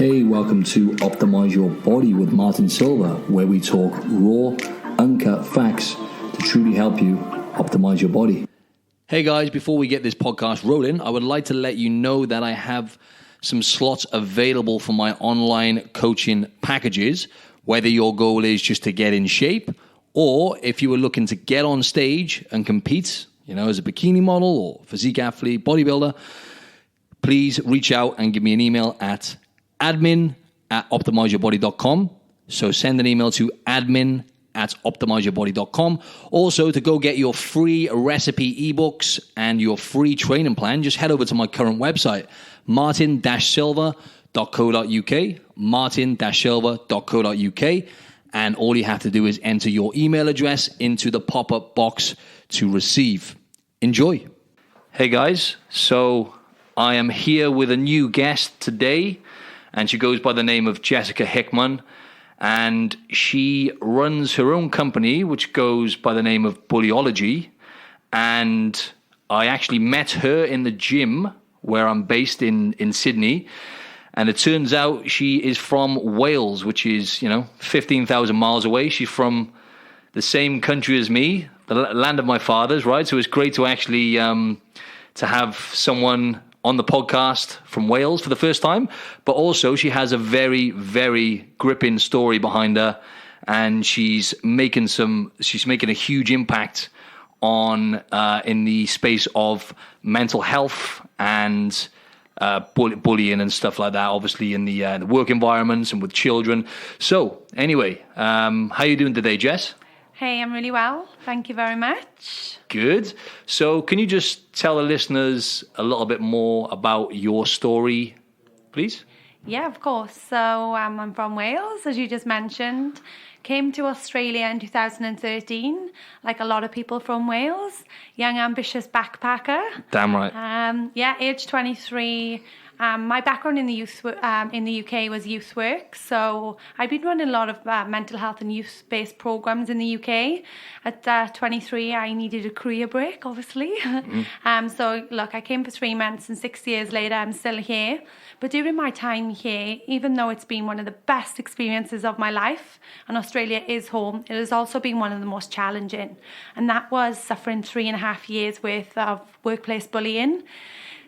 Hey, welcome to Optimize Your Body with Martin Silva, where we talk raw, uncut facts to truly help you optimize your body. Hey guys, before we get this podcast rolling, I would like to let you know that I have some slots available for my online coaching packages, whether your goal is just to get in shape or if you were looking to get on stage and compete, as a bikini model or physique athlete, bodybuilder. Please reach out and give me an email at admin@optimizeyourbody.com. So send an email to admin@optimizeyourbody.com. Also, to go get your free recipe ebooks and your free training plan, just head over to my current website, martin-silva.co.uk, martin-silva.co.uk, and all you have to do is enter your email address into the pop-up box to receive. Enjoy. Hey guys, so I am here with a new guest today, and she goes by the name of Jessica Hickman, and she runs her own company, which goes by the name of Bullyology, and I actually met her in the gym where I'm based in Sydney, and it turns out she is from Wales, which is, 15,000 miles away. She's from the same country as me, the land of my fathers, right? So it's great to actually to have someone on the podcast from Wales for the first time, but also she has a very, very gripping story behind her, and she's making a huge impact on in the space of mental health and bullying and stuff like that, obviously in the work environments and with children. So anyway, how are you doing today, Jess? Hey, I'm really well. Thank you very much. Good. So can you just tell the listeners a little bit more about your story, please? Yeah, of course. So I'm from Wales, as you just mentioned. Came to Australia in 2013, like a lot of people from Wales. Young, ambitious backpacker. Damn right. Age 23. My background in the UK was youth work, so I've been running a lot of mental health and youth-based programs in the UK. At 23, I needed a career break, obviously. So look, I came for 3 months, and 6 years later, I'm still here. But during my time here, even though it's been one of the best experiences of my life, and Australia is home, it has also been one of the most challenging. And that was suffering 3.5 years worth of workplace bullying.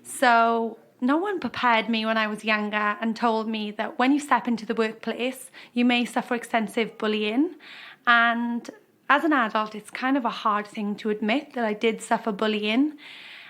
So no one prepared me when I was younger and told me that when you step into the workplace, you may suffer extensive bullying. And as an adult, it's kind of a hard thing to admit that I did suffer bullying.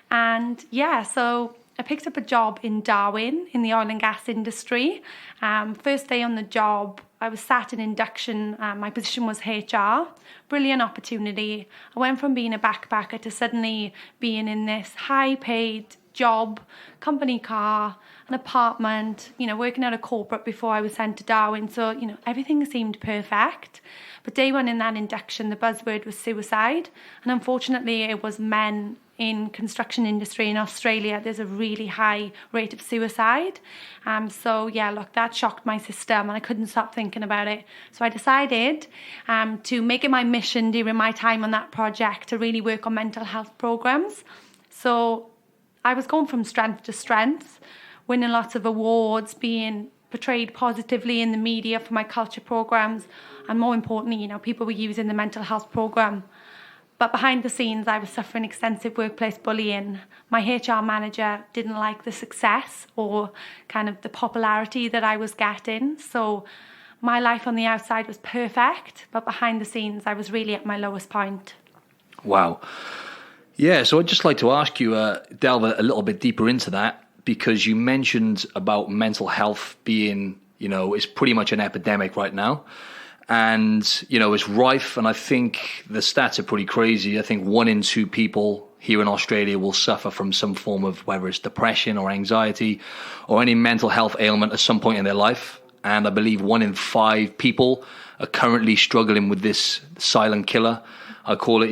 And so I picked up a job in Darwin in the oil and gas industry. First day on the job, I was sat in induction. My position was HR. Brilliant opportunity. I went from being a backpacker to suddenly being in this high-paid job, company car, an apartment, working at a corporate before I was sent to Darwin. So, everything seemed perfect. But day one in that induction, the buzzword was suicide. And unfortunately, it was men in construction industry in Australia. There's a really high rate of suicide. That shocked my system, and I couldn't stop thinking about it. So I decided to make it my mission during my time on that project to really work on mental health programs. So I was going from strength to strength, winning lots of awards, being portrayed positively in the media for my culture programs, and more importantly, people were using the mental health program. But behind the scenes, I was suffering extensive workplace bullying. My HR manager didn't like the success or kind of the popularity that I was getting. So my life on the outside was perfect, but behind the scenes, I was really at my lowest point. Wow. Yeah, so I'd just like to ask you, delve a little bit deeper into that, because you mentioned about mental health being, it's pretty much an epidemic right now. And, it's rife, and I think the stats are pretty crazy. I think 1 in 2 people here in Australia will suffer from some form of, whether it's depression or anxiety or any mental health ailment at some point in their life. And I believe 1 in 5 people are currently struggling with this silent killer, I call it,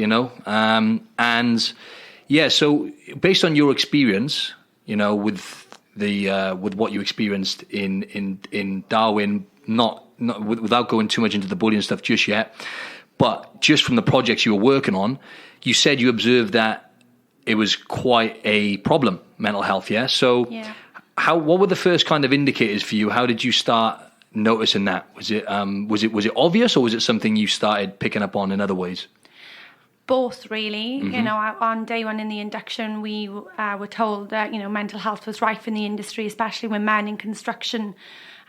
so based on your experience, with what you experienced in Darwin, not without going too much into the bullying stuff just yet, but just from the projects you were working on, you said you observed that it was quite a problem, mental health, yeah? So what were the first kind of indicators for you? How did you start noticing that? Was it obvious, or was it something you started picking up on in other ways? Both, really. You know, on day one in the induction, we were told that, you know, mental health was rife in the industry, especially with men in construction.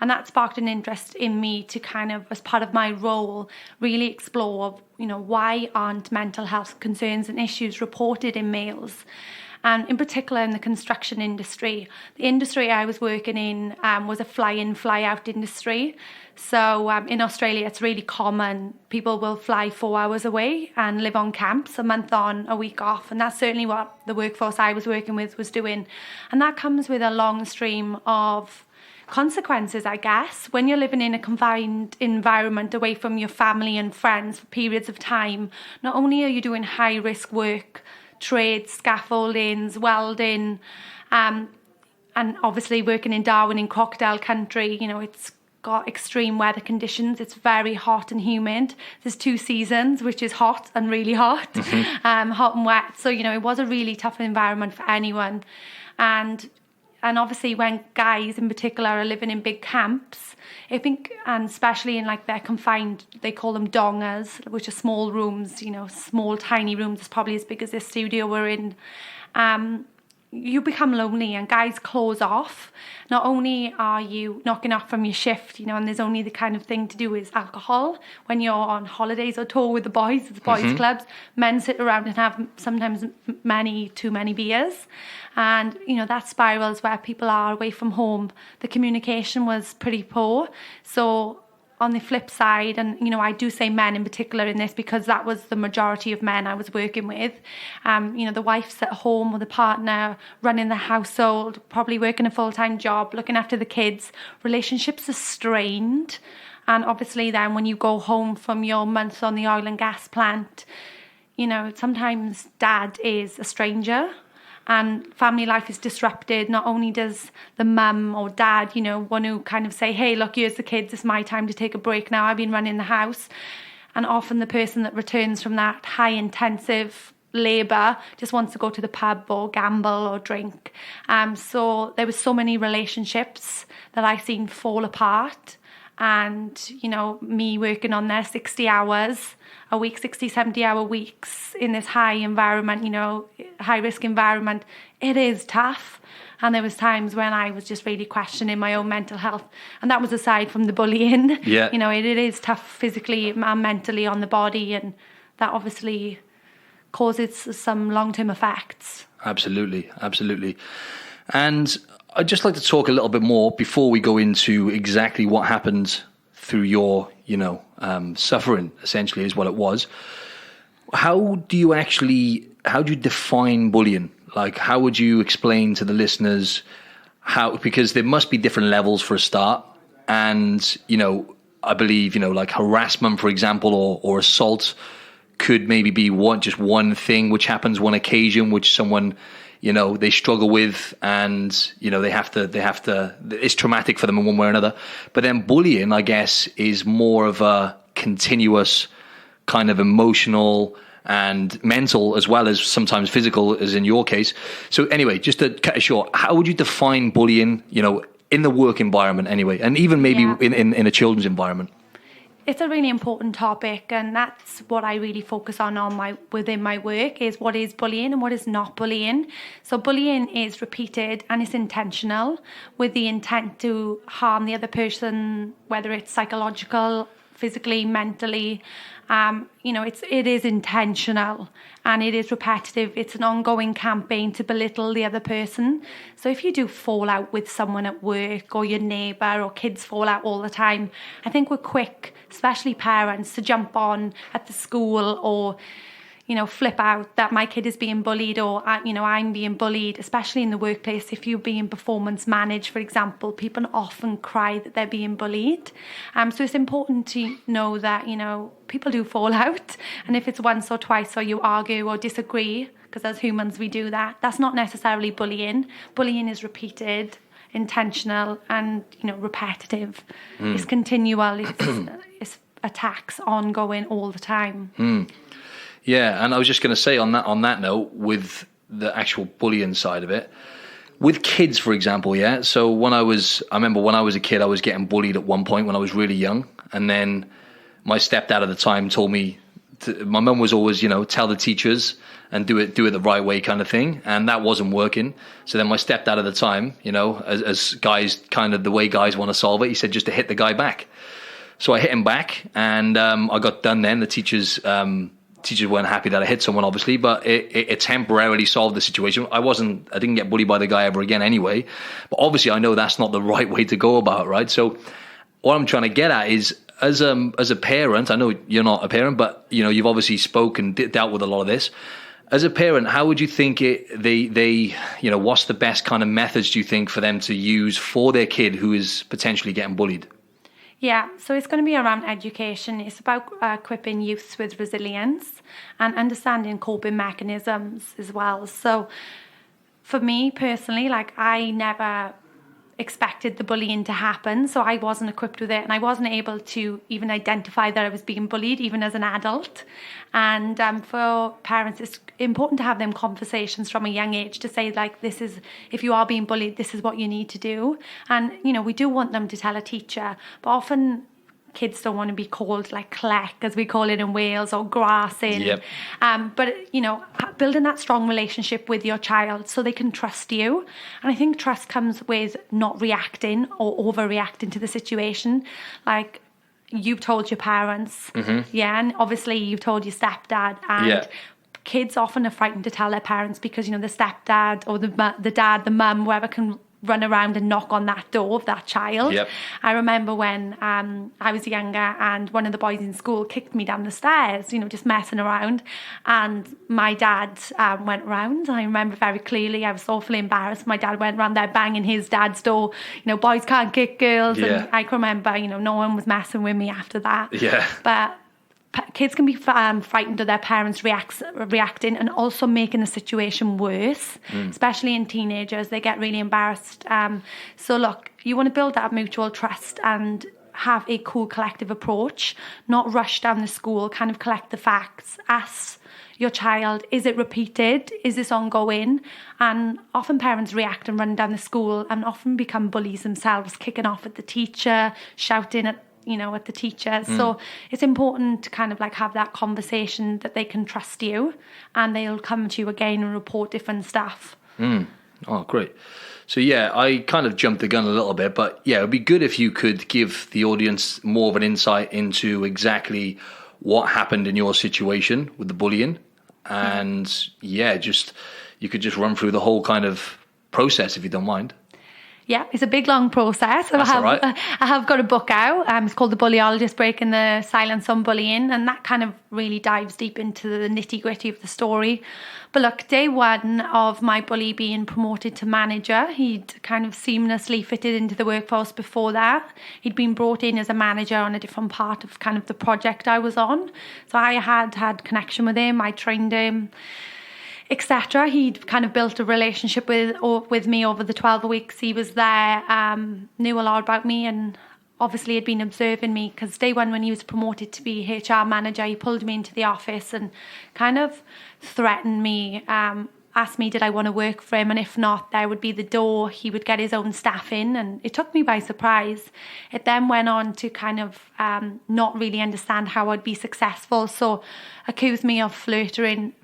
And that sparked an interest in me to kind of, as part of my role, really explore, you know, why aren't mental health concerns and issues reported in males? And in particular in the construction industry. The industry I was working in was a fly-in, fly-out industry. So in Australia, it's really common. People will fly 4 hours away and live on camps, a month on, a week off. And that's certainly what the workforce I was working with was doing. And that comes with a long stream of consequences, I guess. When you're living in a confined environment away from your family and friends for periods of time, not only are you doing high-risk work, trades, scaffoldings, welding, and obviously working in Darwin in crocodile country, you know, it's got extreme weather conditions. It's very hot and humid. There's 2 seasons, which is hot and really hot, hot and wet. So, you know, it was a really tough environment for anyone. And obviously when guys in particular are living in big camps, I think, and especially in like their confined, they call them dongas, which are small rooms, you know, small tiny rooms. It's probably as big as this studio we're in. You become lonely, and guys close off. Not only are you knocking off from your shift, you know, and there's only the kind of thing to do is alcohol. When you're on holidays or tour with the boys, it's boys clubs, men sit around and have sometimes too many beers. And, you know, that spirals where people are away from home. The communication was pretty poor. So on the flip side, and, you know, I do say men in particular in this because that was the majority of men I was working with. You know, the wife's at home with a partner, running the household, probably working a full-time job, looking after the kids. Relationships are strained. And obviously then when you go home from your month on the oil and gas plant, you know, sometimes dad is a stranger. And family life is disrupted. Not only does the mum or dad, you know, want to kind of say, hey, look, here's the kids, it's my time to take a break now, I've been running the house. And often the person that returns from that high intensive labour just wants to go to the pub or gamble or drink. So there was so many relationships that I seen fall apart. And, you know, me working on there 60 hours a week, 60, 70-hour weeks in this high environment, you know, high-risk environment, it is tough. And there was times when I was just really questioning my own mental health. And that was aside from the bullying. Yeah. You know, it is tough physically and mentally on the body. And that obviously causes some long-term effects. Absolutely, absolutely. And I'd just like to talk a little bit more before we go into exactly what happened through your, you know, suffering, essentially, is what it was. How do you define bullying? Like, how would you explain to the listeners because there must be different levels for a start. And, you know, I believe, you know, like harassment, for example, or assault could maybe be just one thing which happens one occasion, which someone, you know, they struggle with, and, you know, they have to, it's traumatic for them in one way or another. But then bullying, I guess, is more of a continuous kind of emotional and mental, as well as sometimes physical, as in your case. So anyway, just to cut it short, how would you define bullying, you know, in the work environment anyway, and even maybe in a children's environment? It's a really important topic, and that's what I really focus on within my work, is what is bullying and what is not bullying. So bullying is repeated and it's intentional with the intent to harm the other person, whether it's psychological, physically, mentally. You know, it is intentional and it is repetitive. It's an ongoing campaign to belittle the other person. So if you do fall out with someone at work, or your neighbour, or kids fall out all the time, I think we're quick, especially parents, to jump on at the school or, you know, flip out that my kid is being bullied, or, you know, I'm being bullied, especially in the workplace. If you're being performance managed, for example, people often cry that they're being bullied. So it's important to know that, you know, people do fall out. And if it's once or twice, or you argue or disagree, because as humans we do that, that's not necessarily bullying. Bullying is repeated, intentional, and, you know, repetitive. It's continual. It's attacks ongoing all the time. Yeah, and I was just going to say on that note, with the actual bullying side of it, with kids, for example, yeah. So I remember when I was a kid, I was getting bullied at one point when I was really young, and then my stepdad at the time told me. My mum was always, tell the teachers and do it the right way kind of thing, and that wasn't working. So then my stepdad at the time, as guys, kind of the way guys want to solve it, he said just to hit the guy back. So I hit him back, and I got done. Then the teachers weren't happy that I hit someone, obviously, but it temporarily solved the situation. I didn't get bullied by the guy ever again anyway. But obviously, I know that's not the right way to go about it, right? So what I'm trying to get at is, as a parent, I know you're not a parent, but you've obviously spoken, dealt with a lot of this. As a parent, how would you think what's the best kind of methods do you think for them to use for their kid who is potentially getting bullied? Yeah, so it's going to be around education. It's about equipping youths with resilience and understanding coping mechanisms as well. So for me personally, I never expected the bullying to happen, so I wasn't equipped with it, and I wasn't able to even identify that I was being bullied even as an adult. And for parents, it's important to have them conversations from a young age to say, this is, if you are being bullied, this is what you need to do. And we do want them to tell a teacher, but often kids don't want to be called clec, as we call it in Wales, or grassing. Yep. But building that strong relationship with your child so they can trust you. And I think trust comes with not reacting or overreacting to the situation. You've told your parents, yeah, and obviously you've told your stepdad, and kids often are frightened to tell their parents because the stepdad or the dad, the mum, whoever can run around and knock on that door of that child. Yep. I remember when I was younger, and one of the boys in school kicked me down the stairs, just messing around, and my dad went round. I remember very clearly, I was awfully embarrassed. My dad went round there banging his dad's door, boys can't kick girls. Yeah. And I can remember, no one was messing with me after that. Yeah. But kids can be frightened of their parents reacting and also making the situation worse, especially in teenagers. They get really embarrassed. So look, you want to build that mutual trust and have a cool collective approach, not rush down the school, kind of collect the facts, ask your child, is it repeated? Is this ongoing? And often parents react and run down the school and often become bullies themselves, kicking off at the teacher, shouting at the teacher. So it's important to kind of have that conversation that they can trust you, and they'll come to you again and report different stuff. Oh, great. So yeah, I kind of jumped the gun a little bit, but yeah, it'd be good if you could give the audience more of an insight into exactly what happened in your situation with the bullying. And yeah, you could just run through the whole kind of process if you don't mind. Yeah, it's a big, long process. That's all right. I have got a book out. It's called The Bullyologist, Breaking the Silence on Bullying. And that kind of really dives deep into the nitty-gritty of the story. But look, day one of my bully being promoted to manager, he'd kind of seamlessly fitted into the workforce before that. He'd been brought in as a manager on a different part of kind of the project I was on. So I had connection with him. I trained him, etc. He'd kind of built a relationship with me over the 12 weeks he was there, knew a lot about me, and obviously had been observing me, because day one when he was promoted to be HR manager, he pulled me into the office and kind of threatened me, asked me did I want to work for him, and if not, there would be the door. He would get his own staff in, and it took me by surprise. It then went on to kind of not really understand how I'd be successful, so accused me of flirting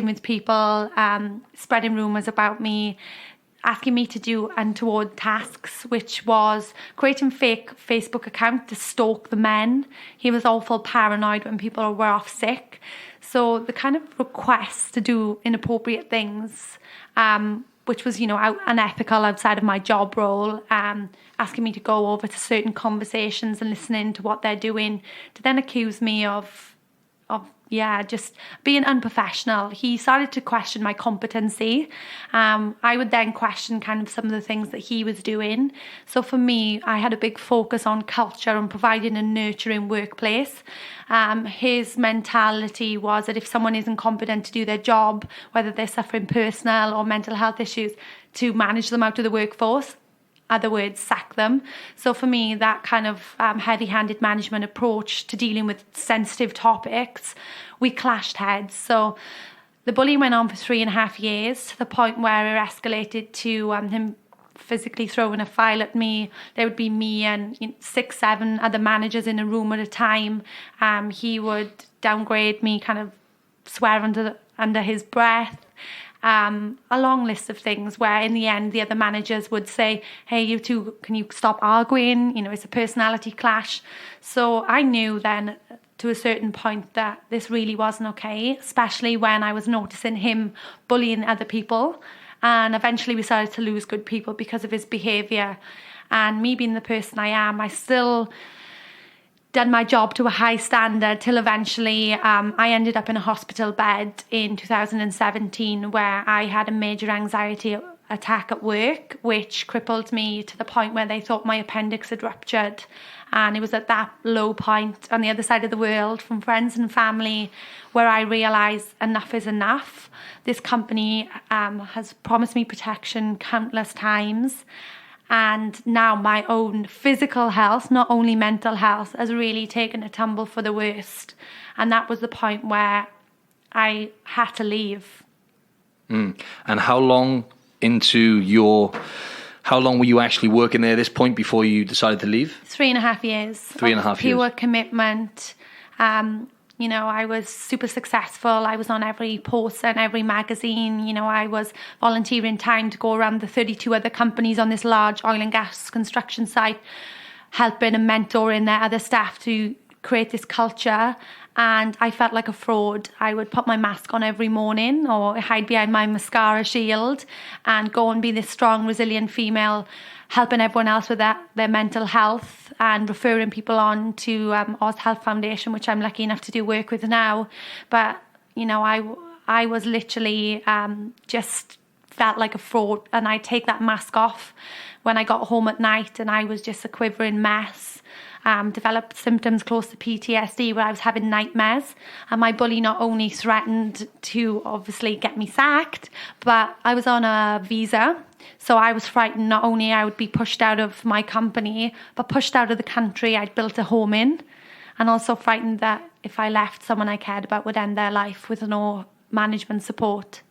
with people, spreading rumours about me, asking me to do untoward tasks, which was creating fake Facebook account to stalk the men. He was awful paranoid when people were off sick. So the kind of requests to do inappropriate things, which was, unethical outside of my job role, asking me to go over to certain conversations and listening to what they're doing, to then accuse me of just being unprofessional. He started to question my competency. I would then question kind of some of the things that he was doing. So for me, I had a big focus on culture and providing a nurturing workplace. His mentality was that if someone isn't competent to do their job, whether they're suffering personal or mental health issues, to manage them out of the workforce. Other words, sack them. So for me, that kind of heavy-handed management approach to dealing with sensitive topics, we clashed heads. So the bullying went on for 3.5 years, to the point where it escalated to him physically throwing a file at me. There would be me and 6, 7 other managers in a room at a time. He would downgrade me, kind of swear under his breath. A long list of things where in the end the other managers would say, hey, you two, can you stop arguing? It's a personality clash. So I knew then to a certain point that this really wasn't okay, especially when I was noticing him bullying other people. And eventually we started to lose good people because of his behaviour. And me being the person I am, I still done my job to a high standard till eventually I ended up in a hospital bed in 2017 where I had a major anxiety attack at work, which crippled me to the point where they thought my appendix had ruptured. And it was at that low point on the other side of the world from friends and family where I realised enough is enough. This company has promised me protection countless times. And now my own physical health, not only mental health, has really taken a tumble for the worst. And that was the point where I had to leave. And how long were you actually working there at this point before you decided to leave? 3.5 years. 3.5 years. Pure commitment. I was super successful. I was on every poster and every magazine. I was volunteering time to go around the 32 other companies on this large oil and gas construction site, helping and mentoring their other staff to create this culture. And I felt like a fraud. I would put my mask on every morning or hide behind my mascara shield and go and be this strong, resilient female, helping everyone else with their mental health and referring people on to Oz Health Foundation, which I'm lucky enough to do work with now. But, I was literally just felt like a fraud, and I'd take that mask off when I got home at night and I was just a quivering mess. Developed symptoms close to PTSD where I was having nightmares, and my bully not only threatened to obviously get me sacked, but I was on a visa, so I was frightened not only I would be pushed out of my company but pushed out of the country I'd built a home in, and also frightened that if I left, someone I cared about would end their life with no management support.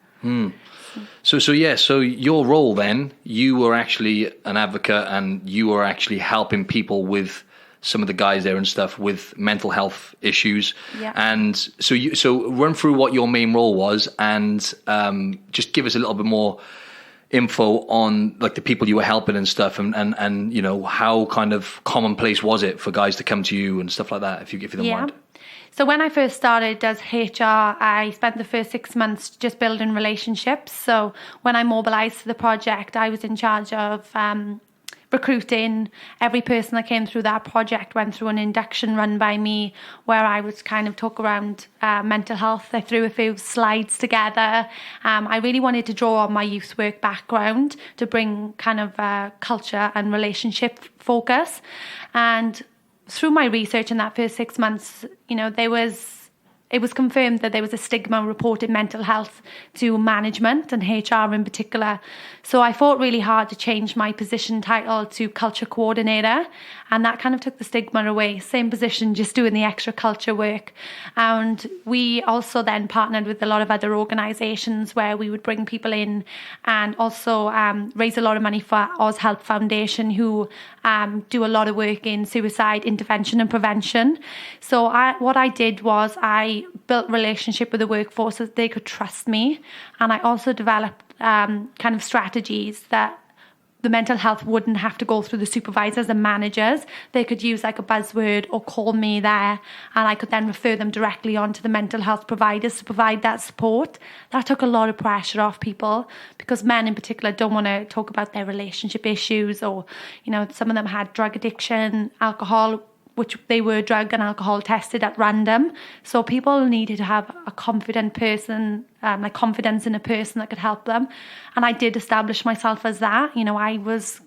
So your role then, you were actually an advocate and you were actually helping people with some of the guys there and stuff with mental health issues. Yeah. And so run through what your main role was and just give us a little bit more info on like the people you were helping and stuff and how kind of commonplace was it for guys to come to you and stuff like that, if you don't mind. So when I first started as HR, I spent the first 6 months just building relationships. So when I mobilised for the project, I was in charge of recruiting. Every person that came through that project went through an induction run by me where I would kind of talk around mental health. I threw a few slides together. I really wanted to draw on my youth work background to bring kind of culture and relationship focus. And through my research in that first 6 months, it was confirmed that there was a stigma reported mental health to management and HR in particular. So I fought really hard to change my position title to culture coordinator, and that kind of took the stigma away. Same position, just doing the extra culture work. And we also then partnered with a lot of other organisations where we would bring people in and also raise a lot of money for Oz Health Foundation, who do a lot of work in suicide intervention and prevention. So what I did was I built relationship with the workforce so that they could trust me, and I also developed kind of strategies that the mental health wouldn't have to go through the supervisors and managers. They could use like a buzzword or call me there, and I could then refer them directly on to the mental health providers to provide that support. That took a lot of pressure off people, because men in particular don't want to talk about their relationship issues, or some of them had drug addiction, alcohol, which they were drug and alcohol tested at random. So people needed to have a confident person, like confidence in a person that could help them. And I did establish myself as that. I was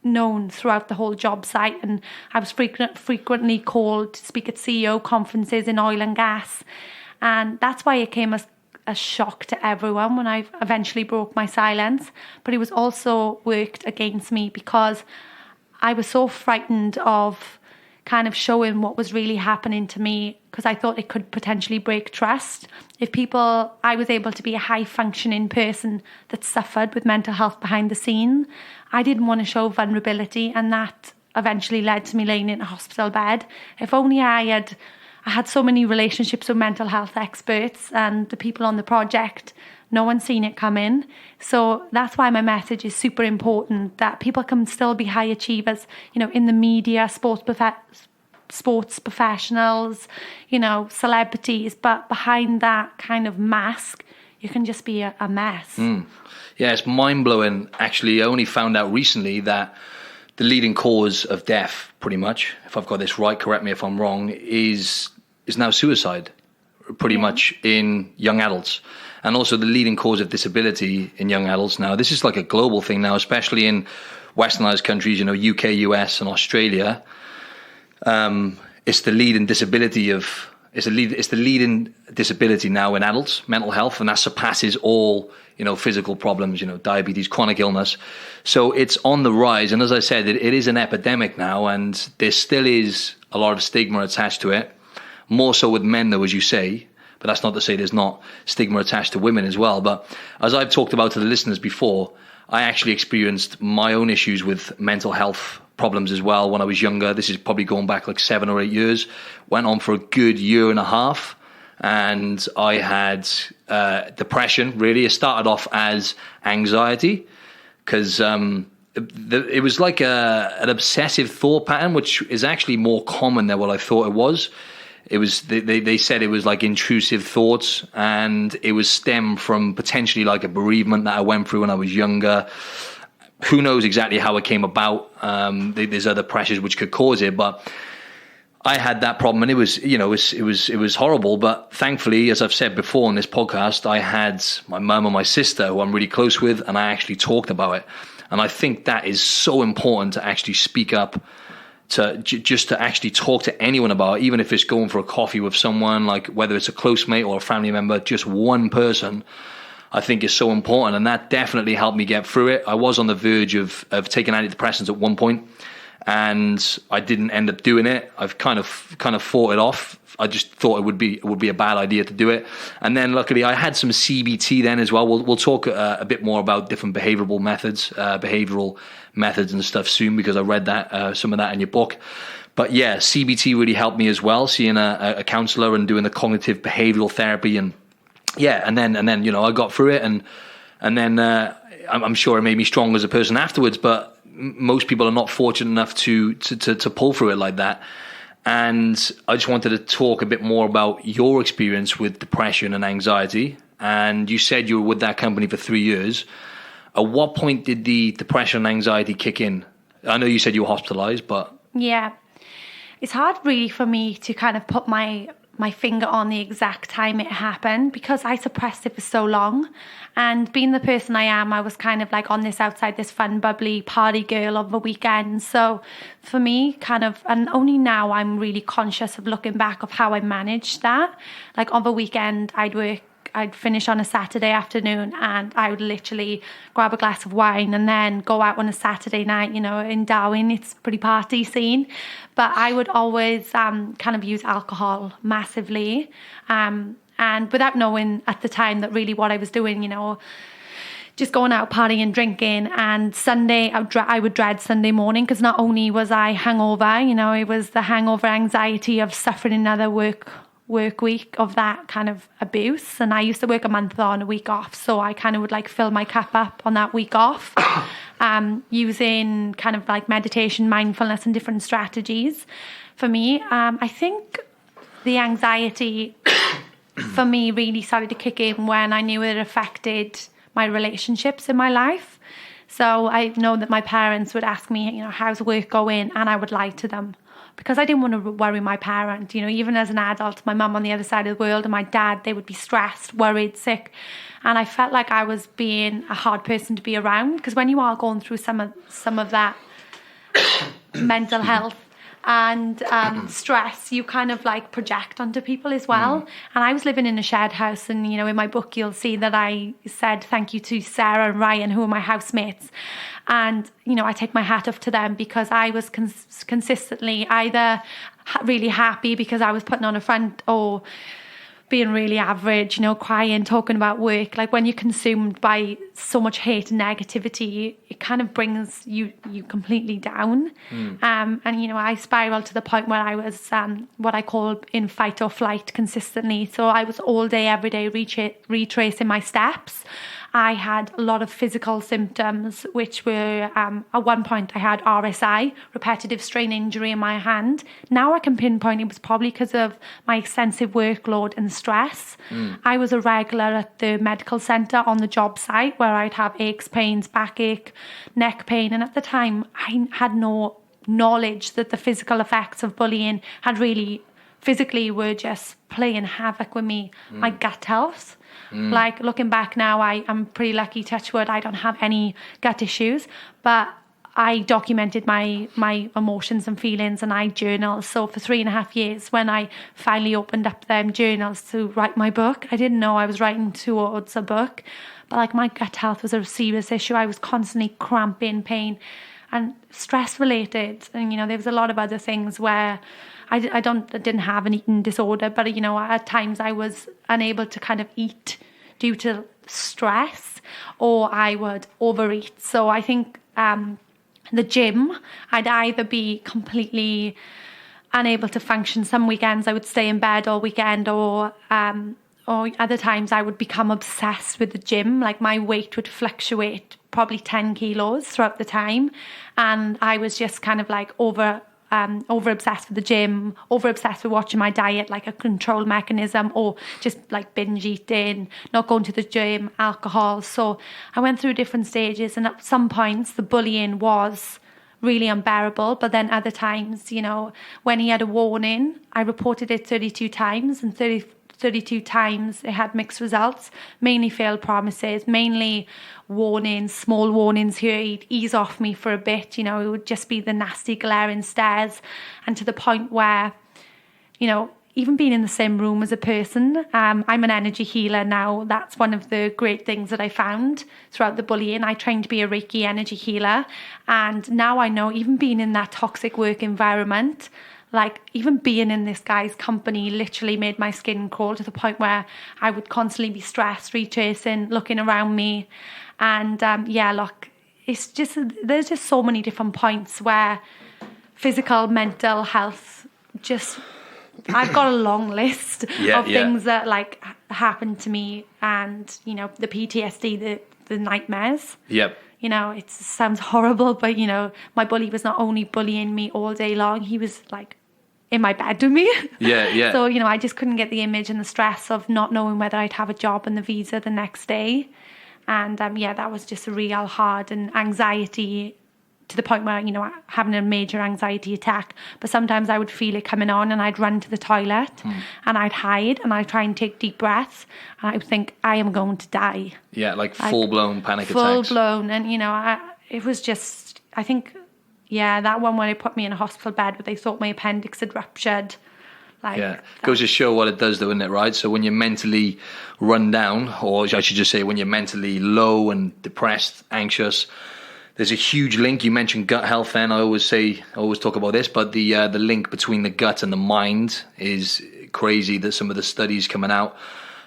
known throughout the whole job site, and I was frequently called to speak at CEO conferences in oil and gas. And that's why it came as a shock to everyone when I eventually broke my silence. But it was also worked against me, because I was so frightened of kind of showing what was really happening to me, because I thought it could potentially break trust. I was able to be a high functioning person that suffered with mental health behind the scene. I didn't want to show vulnerability, and that eventually led to me laying in a hospital bed. If only I had so many relationships with mental health experts and the people on the project, no one's seen it come in. So that's why my message is super important, that people can still be high achievers, in the media, sports professionals, celebrities, but behind that kind of mask, you can just be a mess. Yeah, it's mind-blowing. Actually, I only found out recently that the leading cause of death, pretty much, if I've got this right, correct me if I'm wrong, is now suicide, pretty much in young adults. And also the leading cause of disability in young adults now. This is like a global thing now, especially in westernized countries, UK, US, and Australia. It's the leading disability now in adults, mental health, and that surpasses all, physical problems, diabetes, chronic illness. So it's on the rise. And as I said, it is an epidemic now, and there still is a lot of stigma attached to it, more so with men though, as you say. But that's not to say there's not stigma attached to women as well. But as I've talked about to the listeners before, I actually experienced my own issues with mental health problems as well when I was younger. This is probably going back like 7 or 8 years. Went on for a good year and a half. And I had depression, really. It started off as anxiety because it was like an obsessive thought pattern, which is actually more common than what I thought it was. It was they said it was like intrusive thoughts, and it was stemmed from potentially like a bereavement that I went through when I was younger. Who knows exactly how it came about? There's other pressures which could cause it, but I had that problem, and it was horrible. But thankfully, as I've said before on this podcast, I had my mum and my sister, who I'm really close with, and I actually talked about it. And I think that is so important to actually speak up, to actually talk to anyone about it, even if it's going for a coffee with someone, like whether it's a close mate or a family member, just one person, I think is so important. And that definitely helped me get through it. I was on the verge of taking antidepressants at one point, and I didn't end up doing it. I've kind of fought it off. I just thought it would be a bad idea to do it. And then luckily I had some CBT then as well. We'll talk a bit more about different behavioral methods and stuff soon, because I read that some of that in your book. But yeah, CBT really helped me as well, seeing a counselor and doing the cognitive behavioral therapy. And yeah, and then I got through it, and then I'm sure it made me stronger as a person afterwards. But most people are not fortunate enough to pull through it like that. And I just wanted to talk a bit more about your experience with depression and anxiety. And you said you were with that company for 3 years. At what point did the depression and anxiety kick in? I know you said you were hospitalized, but... Yeah. It's hard really for me to kind of put my finger on the exact time it happened, because I suppressed it for so long. And being the person I am, I was kind of like on this outside, this fun, bubbly party girl of the weekend. So for me, and only now I'm really conscious of looking back of how I managed that. Like on the weekend, I'd finish on a Saturday afternoon, and I would literally grab a glass of wine and then go out on a Saturday night, in Darwin. It's a pretty party scene. But I would always kind of use alcohol massively. And without knowing at the time that really what I was doing, just going out partying, drinking. And Sunday, I would dread Sunday morning, because not only was I hungover, it was the hangover anxiety of suffering another work week of that kind of abuse. And I used to work a month on, a week off, so I kind of would like fill my cup up on that week off, using kind of like meditation, mindfulness, and different strategies. For me, I think the anxiety for me really started to kick in when I knew it affected my relationships in my life. So I know that my parents would ask me, how's work going? And I would lie to them, because I didn't want to worry my parent. Even as an adult, my mum on the other side of the world and my dad, they would be stressed, worried, sick. And I felt like I was being a hard person to be around, because when you are going through some of that mental health, and stress, you kind of like project onto people as well. And I was living in a shared house, and you know, in my book you'll see that I said thank you to Sarah and Ryan, who are my housemates, and you know, I take my hat off to them because I was consistently either really happy because I was putting on a front, or being really average, you know, crying, talking about work. Like when you're consumed by so much hate and negativity, it kind of brings you completely down. And, you know, I spiraled to the point where I was what I call in fight or flight consistently. So I was all day, every day retracing my steps. I had a lot of physical symptoms, which were, at one point I had RSI, repetitive strain injury in my hand. Now I can pinpoint it was probably because of my extensive workload and stress. I was a regular at the medical centre on the job site where I'd have aches, pains, backache, neck pain. And at the time, I had no knowledge that the physical effects of bullying had really physically were just playing havoc with me, my gut health. Like looking back now, I'm pretty lucky, touch wood, I don't have any gut issues, but I documented my emotions and feelings, and I journaled. So for 3.5 years, when I finally opened up them journals to write my book, I didn't know I was writing towards a book, but like my gut health was a serious issue. I was constantly cramping, pain, and stress related. And you know, there was a lot of other things where I didn't have an eating disorder, but you know, at times I was unable to kind of eat due to stress, or I would overeat. So I think the gym, I'd either be completely unable to function. Some weekends I would stay in bed all weekend, or other times I would become obsessed with the gym. Like my weight would fluctuate probably 10 kilos throughout the time, and I was just kind of like over obsessed with the gym, over obsessed with watching my diet like a control mechanism, or just like binge eating, not going to the gym, alcohol. So I went through different stages, and at some points the bullying was really unbearable, but then other times, you know, when he had a warning, I reported it 32 times, and 32 times it had mixed results, mainly failed promises, mainly warnings, small warnings here. He'd ease off me for a bit, you know, it would just be the nasty glaring stares, and to the point where, you know, even being in the same room as a person, I'm an energy healer now. That's one of the great things that I found throughout the bullying. I trained to be a Reiki energy healer, and now I know even being in that toxic work environment, like even being in this guy's company literally made my skin crawl, to the point where I would constantly be stressed, retracing, looking around me. And look, it's just, there's just so many different points where physical, mental health, just, I've got a long list of things that like happened to me, and, you know, the PTSD, the nightmares. Yep. You know, it sounds horrible, but, you know, my bully was not only bullying me all day long, he was like in my bed with me. Yeah. So, you know, I just couldn't get the image and the stress of not knowing whether I'd have a job and the visa the next day. And that was just real hard, and anxiety to the point where, you know, having a major anxiety attack. But sometimes I would feel it coming on, and I'd run to the toilet and I'd hide, and I'd try and take deep breaths, and I would think, I am going to die. Yeah, like full-blown panic attacks. Full-blown. And, you know, it was just, I think, that one where they put me in a hospital bed, but they thought my appendix had ruptured. Goes to show what it does though, isn't it, right? So when you're mentally run down, or I should just say when you're mentally low and depressed, anxious, there's a huge link. You mentioned gut health then. I always talk about this, but the link between the gut and the mind is crazy. That some of the studies coming out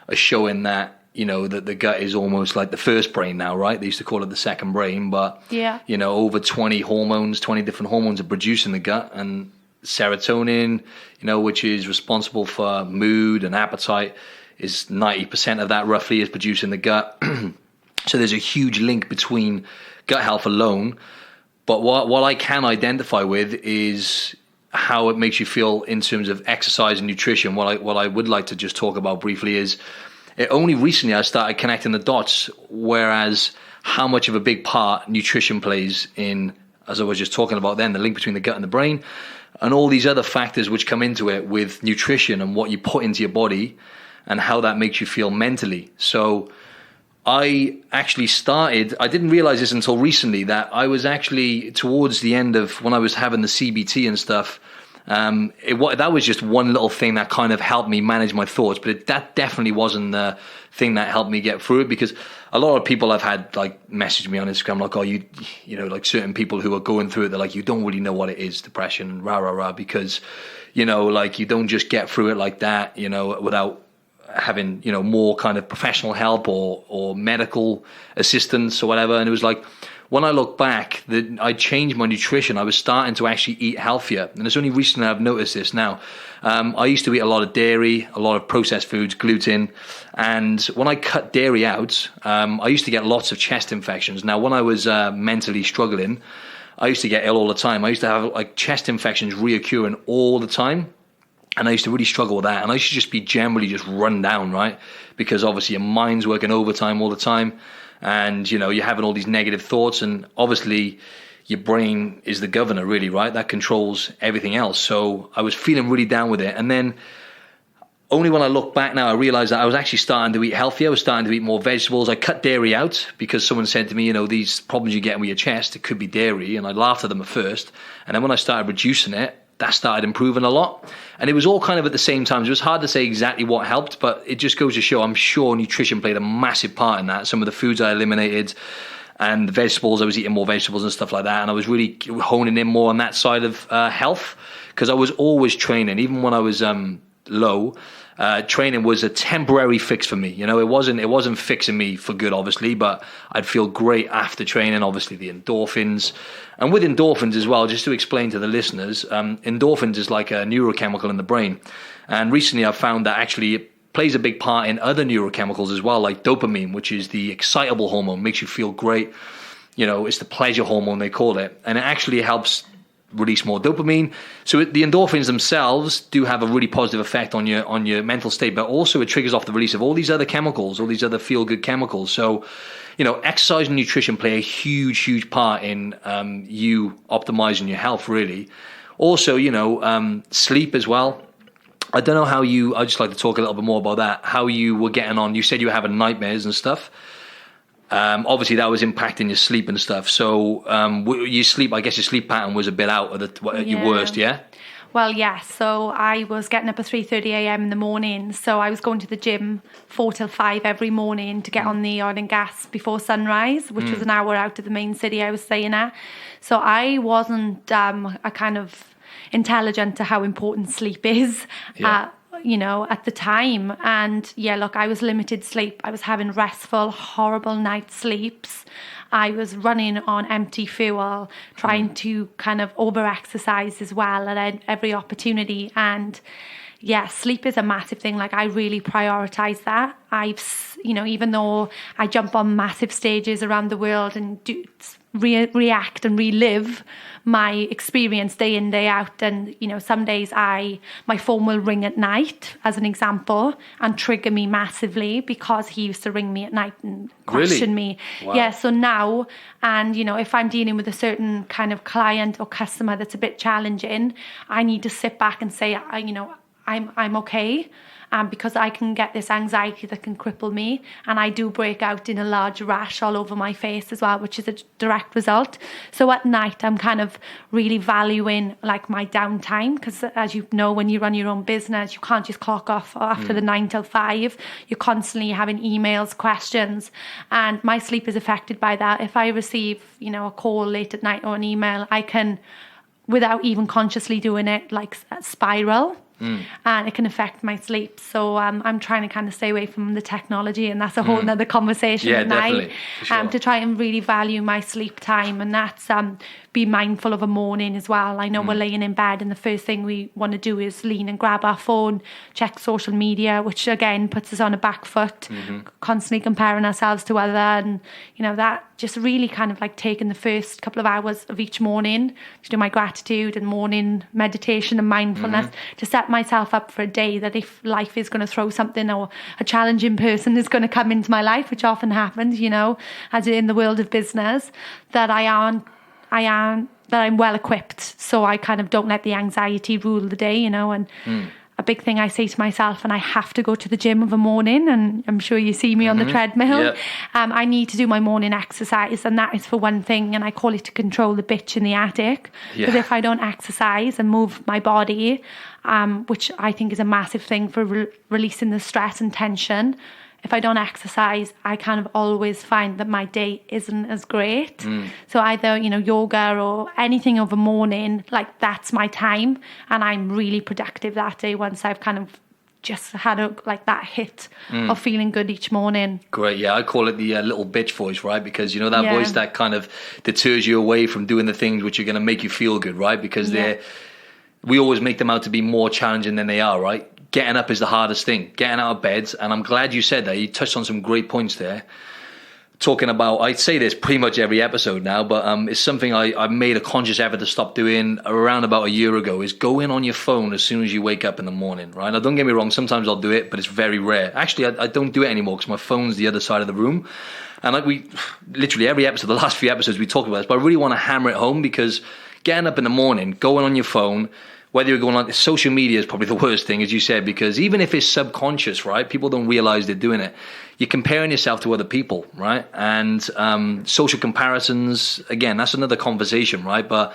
are showing that, you know, that the gut is almost like the first brain now, right? They used to call it the second brain, but, you know, over 20 different hormones are produced in the gut, and serotonin, you know, which is responsible for mood and appetite, is 90% of that roughly is produced in the gut. So there's a huge link between gut health alone. But what I can identify with is how it makes you feel in terms of exercise and nutrition. What I would like to just talk about briefly is only recently I started connecting the dots, whereas how much of a big part nutrition plays in, as I was just talking about then, the link between the gut and the brain, and all these other factors which come into it with nutrition and what you put into your body and how that makes you feel mentally. So I actually I didn't realize this until recently, that I was actually towards the end of when I was having the CBT and stuff, That was just one little thing that kind of helped me manage my thoughts, but that definitely wasn't the thing that helped me get through it, because a lot of people I've had like message me on Instagram like, oh, you know, like certain people who are going through it, they're like, you don't really know what it is, depression, because, you know, like you don't just get through it like that, you know, without having, you know, more kind of professional help or medical assistance or whatever. And it was like, when I look back, I changed my nutrition. I was starting to actually eat healthier. And it's only recently I've noticed this now. I used to eat a lot of dairy, a lot of processed foods, gluten. And when I cut dairy out, I used to get lots of chest infections. Now, when I was mentally struggling, I used to get ill all the time. I used to have like chest infections reoccurring all the time. And I used to really struggle with that. And I used to just be generally just run down, right? Because obviously your mind's working overtime all the time. And, you know, you're having all these negative thoughts, and obviously your brain is the governor, really, right? That controls everything else. So I was feeling really down with it. And then only when I look back now, I realized that I was actually starting to eat healthier. I was starting to eat more vegetables. I cut dairy out because someone said to me, you know, these problems you get with your chest, it could be dairy. And I laughed at them at first. And then when I started reducing it, that started improving a lot. And it was all kind of at the same time. So it was hard to say exactly what helped, but it just goes to show, I'm sure nutrition played a massive part in that. Some of the foods I eliminated and the vegetables, I was eating more vegetables and stuff like that. And I was really honing in more on that side of health, because I was always training. Even when I was low, training was a temporary fix for me. You know, it wasn't fixing me for good, obviously, but I'd feel great after training, obviously the endorphins. And with endorphins as well, just to explain to the listeners, endorphins is like a neurochemical in the brain. And recently I've found that actually it plays a big part in other neurochemicals as well, like dopamine, which is the excitable hormone, makes you feel great. You know, it's the pleasure hormone, they call it. And it actually helps release more dopamine. So the endorphins themselves do have a really positive effect on your mental state, but also it triggers off the release of all these other chemicals, all these other feel-good chemicals. So, you know, exercise and nutrition play a huge part in you optimizing your health, really. Also, you know, sleep as well. I don't know how I'd just like to talk a little bit more about that, how you were getting on. You said you were having nightmares and stuff. Obviously that was impacting your sleep and stuff. So your sleep, I guess your sleep pattern was a bit out of your worst, yeah? Well, yeah. So I was getting up at 3:30 a.m. in the morning. So I was going to the gym 4 till 5 every morning to get on the oil and gas before sunrise, which was an hour out of the main city I was staying at. So I wasn't a kind of intelligent to how important sleep is. Yeah. You know, at the time. And yeah, look, I was limited sleep. I was having restful, horrible night sleeps. I was running on empty fuel, trying to kind of over-exercise as well at every opportunity. And yeah, sleep is a massive thing. Like, I really prioritize that. You know, even though I jump on massive stages around the world and react and relive my experience day in, day out. And, you know, some days my phone will ring at night, as an example, and trigger me massively, because he used to ring me at night and question me. Wow. Yeah, so now, and, you know, if I'm dealing with a certain kind of client or customer that's a bit challenging, I need to sit back and say, you know, I'm okay. Because I can get this anxiety that can cripple me, and I do break out in a large rash all over my face as well, which is a direct result. So at night, I'm kind of really valuing like my downtime, because as you know, when you run your own business, you can't just clock off after the 9 till 5. You're constantly having emails, questions, and my sleep is affected by that. If I receive, you know, a call late at night or an email, I can, without even consciously doing it, like spiral. And it can affect my sleep. So I'm trying to kind of stay away from the technology, and that's a whole nother conversation at night. Sure. To try and really value my sleep time, and that's be mindful of a morning as well. I know we're laying in bed and the first thing we want to do is lean and grab our phone, check social media, which again puts us on a back foot, constantly comparing ourselves to other, and you know, that just really kind of like taking the first couple of hours of each morning to do my gratitude and morning meditation and mindfulness to set myself up for a day, that if life is going to throw something, or a challenging person is going to come into my life, which often happens, you know, as in the world of business, that I'm well equipped, so I kind of don't let the anxiety rule the day, you know. And a big thing I say to myself, and I have to go to the gym of a morning, and I'm sure you see me on the treadmill. Yep. I need to do my morning exercise, and that is for one thing, and I call it to control the bitch in the attic. Because if I don't exercise and move my body, which I think is a massive thing for releasing the stress and tension, if I don't exercise, I kind of always find that my day isn't as great. So either, yoga or anything of a morning, like that's my time, and I'm really productive that day once I've kind of just had that hit of feeling good each morning. Great, yeah, I call it the little bitch voice, right? Because that voice that kind of deters you away from doing the things which are going to make you feel good, right? Because we always make them out to be more challenging than they are, right? Getting up is the hardest thing, getting out of bed. And I'm glad you said that. You touched on some great points there. Talking about, I say this pretty much every episode now, but it's something I made a conscious effort to stop doing around about a year ago, is go in on your phone as soon as you wake up in the morning, right? Now, don't get me wrong, sometimes I'll do it, but it's very rare. Actually, I don't do it anymore because my phone's the other side of the room. And we literally every episode, the last few episodes, we talk about this, but I really want to hammer it home, because getting up in the morning, going on your phone, whether you're going on, social media is probably the worst thing, as you said, because even if it's subconscious, right, people don't realize they're doing it. You're comparing yourself to other people, right? And social comparisons, again, that's another conversation, right? But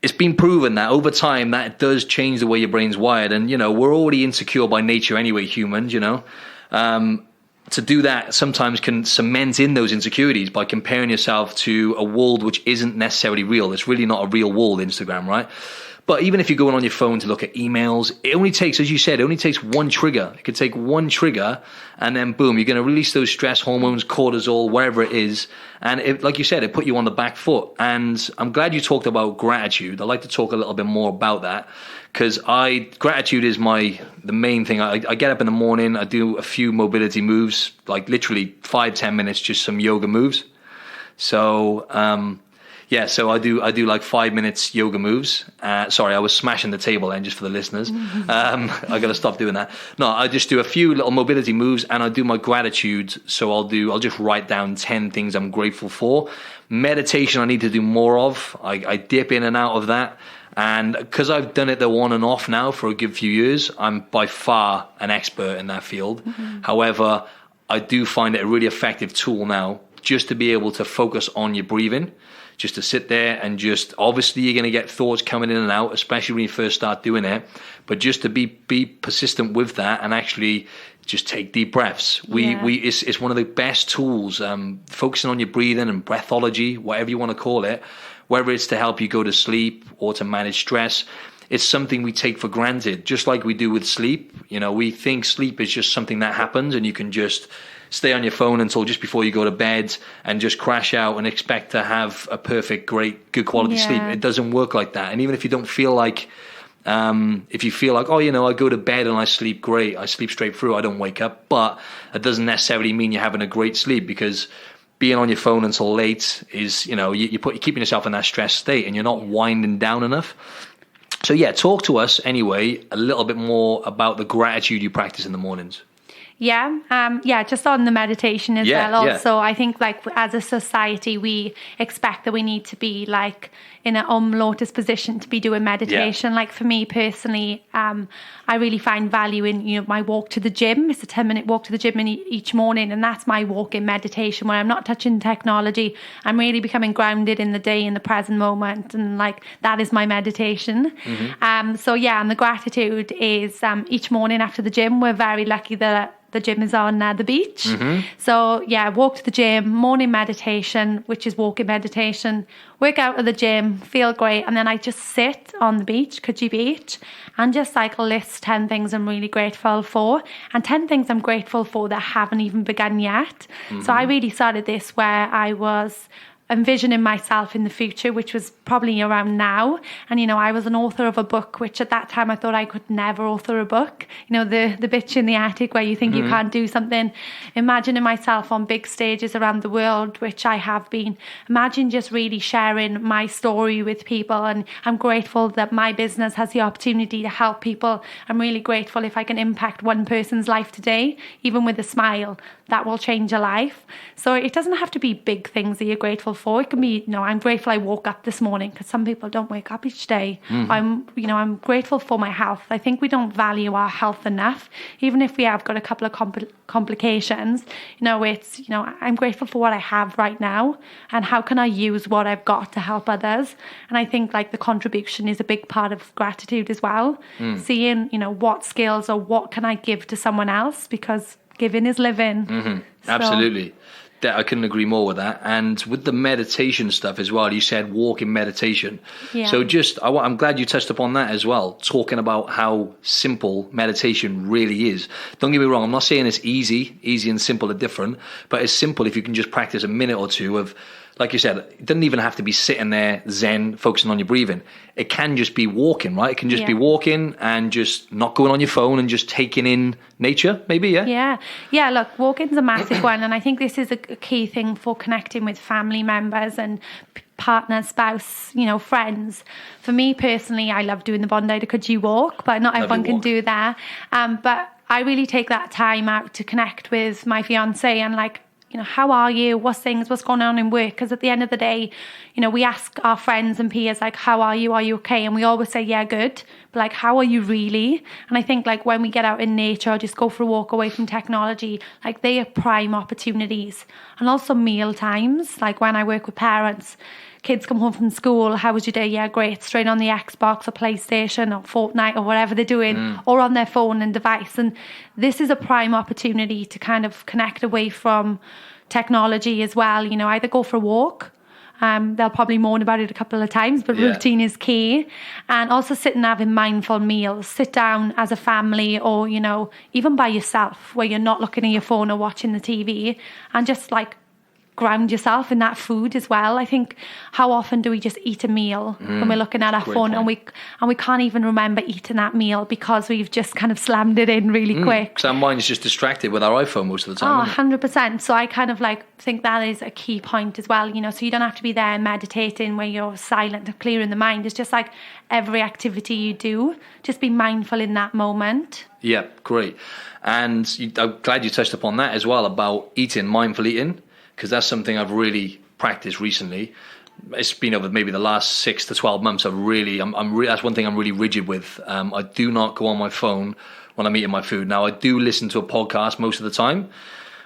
it's been proven that over time that it does change the way your brain's wired. And, we're already insecure by nature anyway, humans, to do that sometimes can cement in those insecurities by comparing yourself to a world which isn't necessarily real. It's really not a real world, Instagram, right? But even if you're going on your phone to look at emails, it only takes, as you said, one trigger. It could take one trigger, and then boom, you're going to release those stress hormones, cortisol, whatever it is. And it, like you said, it put you on the back foot. And I'm glad you talked about gratitude. I'd like to talk a little bit more about that, because gratitude is the main thing. I get up in the morning, I do a few mobility moves, like literally 5-10 minutes, just some yoga moves. So, so I do like 5 minutes yoga moves. Sorry, I was smashing the table then, just for the listeners. I got to stop doing that. No, I just do a few little mobility moves, and I do my gratitude. So I'll just write down 10 things I'm grateful for. Meditation, I need to do more of. I dip in and out of that. And because I've done it the on and off now for a good few years, I'm by far an expert in that field. However, I do find it a really effective tool now, just to be able to focus on your breathing, just to sit there and just, obviously you're going to get thoughts coming in and out, especially when you first start doing it, but just to be persistent with that and actually just take deep breaths. It's one of the best tools, focusing on your breathing and breathology, whatever you want to call it, whether it's to help you go to sleep or to manage stress. It's something we take for granted, just like we do with sleep. We think sleep is just something that happens and you can just stay on your phone until just before you go to bed and just crash out and expect to have a perfect, great, good quality sleep. It doesn't work like that. And even if you don't feel like, if you feel like, I go to bed and I sleep great, I sleep straight through, I don't wake up, but it doesn't necessarily mean you're having a great sleep, because being on your phone until late is, you're keeping yourself in that stress state and you're not winding down enough. So talk to us anyway a little bit more about the gratitude you practice in the mornings. Just on the meditation as well. Also, I think as a society, we expect that we need to be in an lotus position to be doing meditation. Like for me personally, I really find value in my walk to the gym. It's a 10-minute walk to the gym each morning, and that's my walk in meditation, where I'm not touching technology. I'm really becoming grounded in the day, in the present moment, and that is my meditation. And the gratitude is each morning after the gym. We're very lucky that the gym is on the beach. So walk to the gym, morning meditation, which is walking meditation, work out of the gym, feel great, and then I just sit on the beach, Coogee Beach, and just list 10 things I'm really grateful for, and 10 things I'm grateful for that haven't even begun yet. So I really started this where I was envisioning myself in the future, which was probably around now. And, I was an author of a book, which at that time I thought I could never author a book. The bitch in the attic where you think you can't do something. Imagining myself on big stages around the world, which I have been. Imagine just really sharing my story with people. And I'm grateful that my business has the opportunity to help people. I'm really grateful if I can impact one person's life today, even with a smile. That will change a life. So it doesn't have to be big things that you're grateful for. It can be, I'm grateful I woke up this morning, because some people don't wake up each day. I'm grateful for my health. I think we don't value our health enough, even if we have got a couple of complications. I'm grateful for what I have right now, and how can I use what I've got to help others. And I think like the contribution is a big part of gratitude as well. Seeing, what skills or what can I give to someone else, because giving is living. So, absolutely. I couldn't agree more with that. And with the meditation stuff as well, you said walking meditation. Yeah. So I'm glad you touched upon that as well, talking about how simple meditation really is. Don't get me wrong, I'm not saying it's easy and simple are different, but it's simple if you can just practice a minute or two of, like you said, it doesn't even have to be sitting there zen, focusing on your breathing. It can just be walking, right? It can just be walking and just not going on your phone and just taking in nature, maybe, yeah? Yeah, look, walking's a massive one. And I think this is a key thing for connecting with family members and partner, spouse, friends. For me personally, I love doing the Bondi to Coogee walk, but not everyone can do that. But I really take that time out to connect with my fiance and like, how are you? What's going on in work? Because at the end of the day, we ask our friends and peers, like, how are you? Are you okay? And we always say, yeah, good. But like, how are you really? And I think like when we get out in nature or just go for a walk away from technology, like they are prime opportunities. And also meal times, like when I work with parents, kids come home from school, how was your day? Yeah, great. Straight on the Xbox or PlayStation or Fortnite or whatever they're doing, or on their phone and device. And this is a prime opportunity to kind of connect away from technology as well. Either go for a walk. They'll probably moan about it a couple of times, but routine is key. And also sit and having mindful meals. Sit down as a family or, even by yourself where you're not looking at your phone or watching the TV, and just like ground yourself in that food as well. I think how often do we just eat a meal when we're looking at our phone and we can't even remember eating that meal because we've just kind of slammed it in really quick. So our mind's just distracted with our iPhone most of the time. 100%. So I kind of like think that is a key point as well, so you don't have to be there meditating where you're silent and clearing the mind. It's just like every activity you do, just be mindful in that moment. Yeah, great. And I'm glad you touched upon that as well about mindful eating. Because that's something I've really practiced recently. It's been over maybe the last 6 to 12 months. That's one thing I'm really rigid with. I do not go on my phone when I'm eating my food. Now I do listen to a podcast most of the time,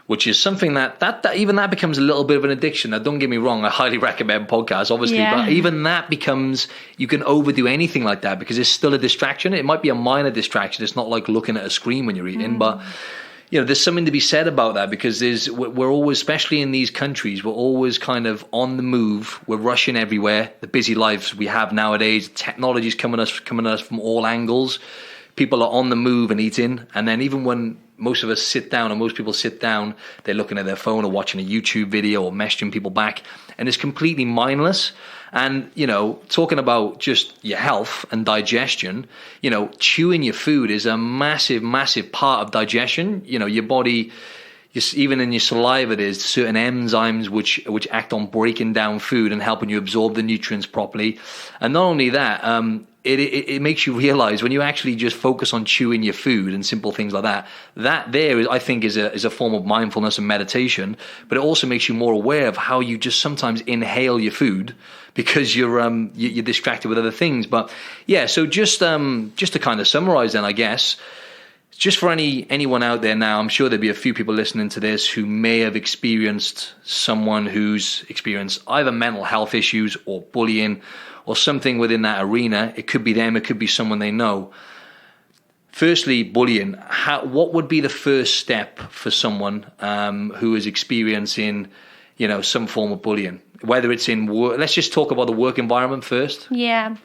which is something that even that becomes a little bit of an addiction. Now don't get me wrong, I highly recommend podcasts, obviously, but even that becomes, you can overdo anything like that because it's still a distraction. It might be a minor distraction. It's not like looking at a screen when you're eating, but there's something to be said about that because we're always, especially in these countries, we're always kind of on the move. We're rushing everywhere. The busy lives we have nowadays, technology's coming at us from all angles. People are on the move and eating. And then even when most of us sit down, or most people sit down, they're looking at their phone or watching a YouTube video or messaging people back. And it's completely mindless. And, talking about just your health and digestion, chewing your food is a massive, massive part of digestion. Your body, even in your saliva, there's certain enzymes which act on breaking down food and helping you absorb the nutrients properly. And not only that, it makes you realize when you actually just focus on chewing your food and simple things like that there is, I think, is a form of mindfulness and meditation. But it also makes you more aware of how you just sometimes inhale your food because you're distracted with other things. But yeah, so just to kind of summarize then, I guess, just for anyone out there now, I'm sure there'll be a few people listening to this who may have experienced someone who's experienced either mental health issues or bullying or something within that arena. It could be them, it could be someone they know. Firstly, bullying. What would be the first step for someone who is experiencing, some form of bullying? Whether it's in work, let's just talk about the work environment first. Yeah.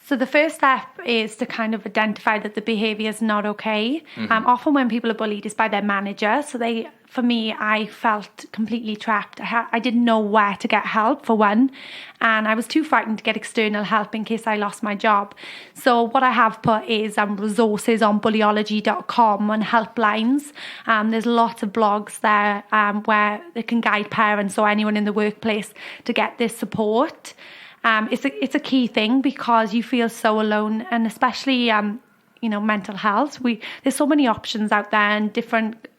So the first step is to kind of identify that the behaviour is not okay. Often when people are bullied, it's by their manager. So for me, I felt completely trapped. I didn't know where to get help, for one. And I was too frightened to get external help in case I lost my job. So what I have put is resources on bulliology.com on helplines. There's lots of blogs there where they can guide parents or anyone in the workplace to get this support. It's a key thing because you feel so alone, and especially mental health. There's so many options out there and different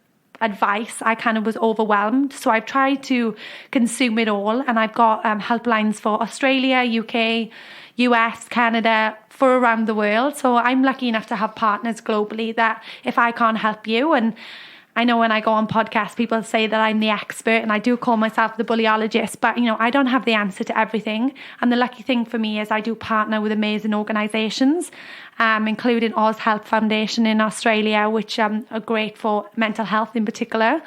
advice, I kind of was overwhelmed. So I've tried to consume it all, and I've got helplines for Australia, UK, US, Canada, for around the world. So I'm lucky enough to have partners globally that if I can't help you, and I know when I go on podcasts, people say that I'm the expert, and I do call myself the bullyologist, but I don't have the answer to everything. And the lucky thing for me is I do partner with amazing organisations, including Oz Health Foundation in Australia, which are great for mental health in particular.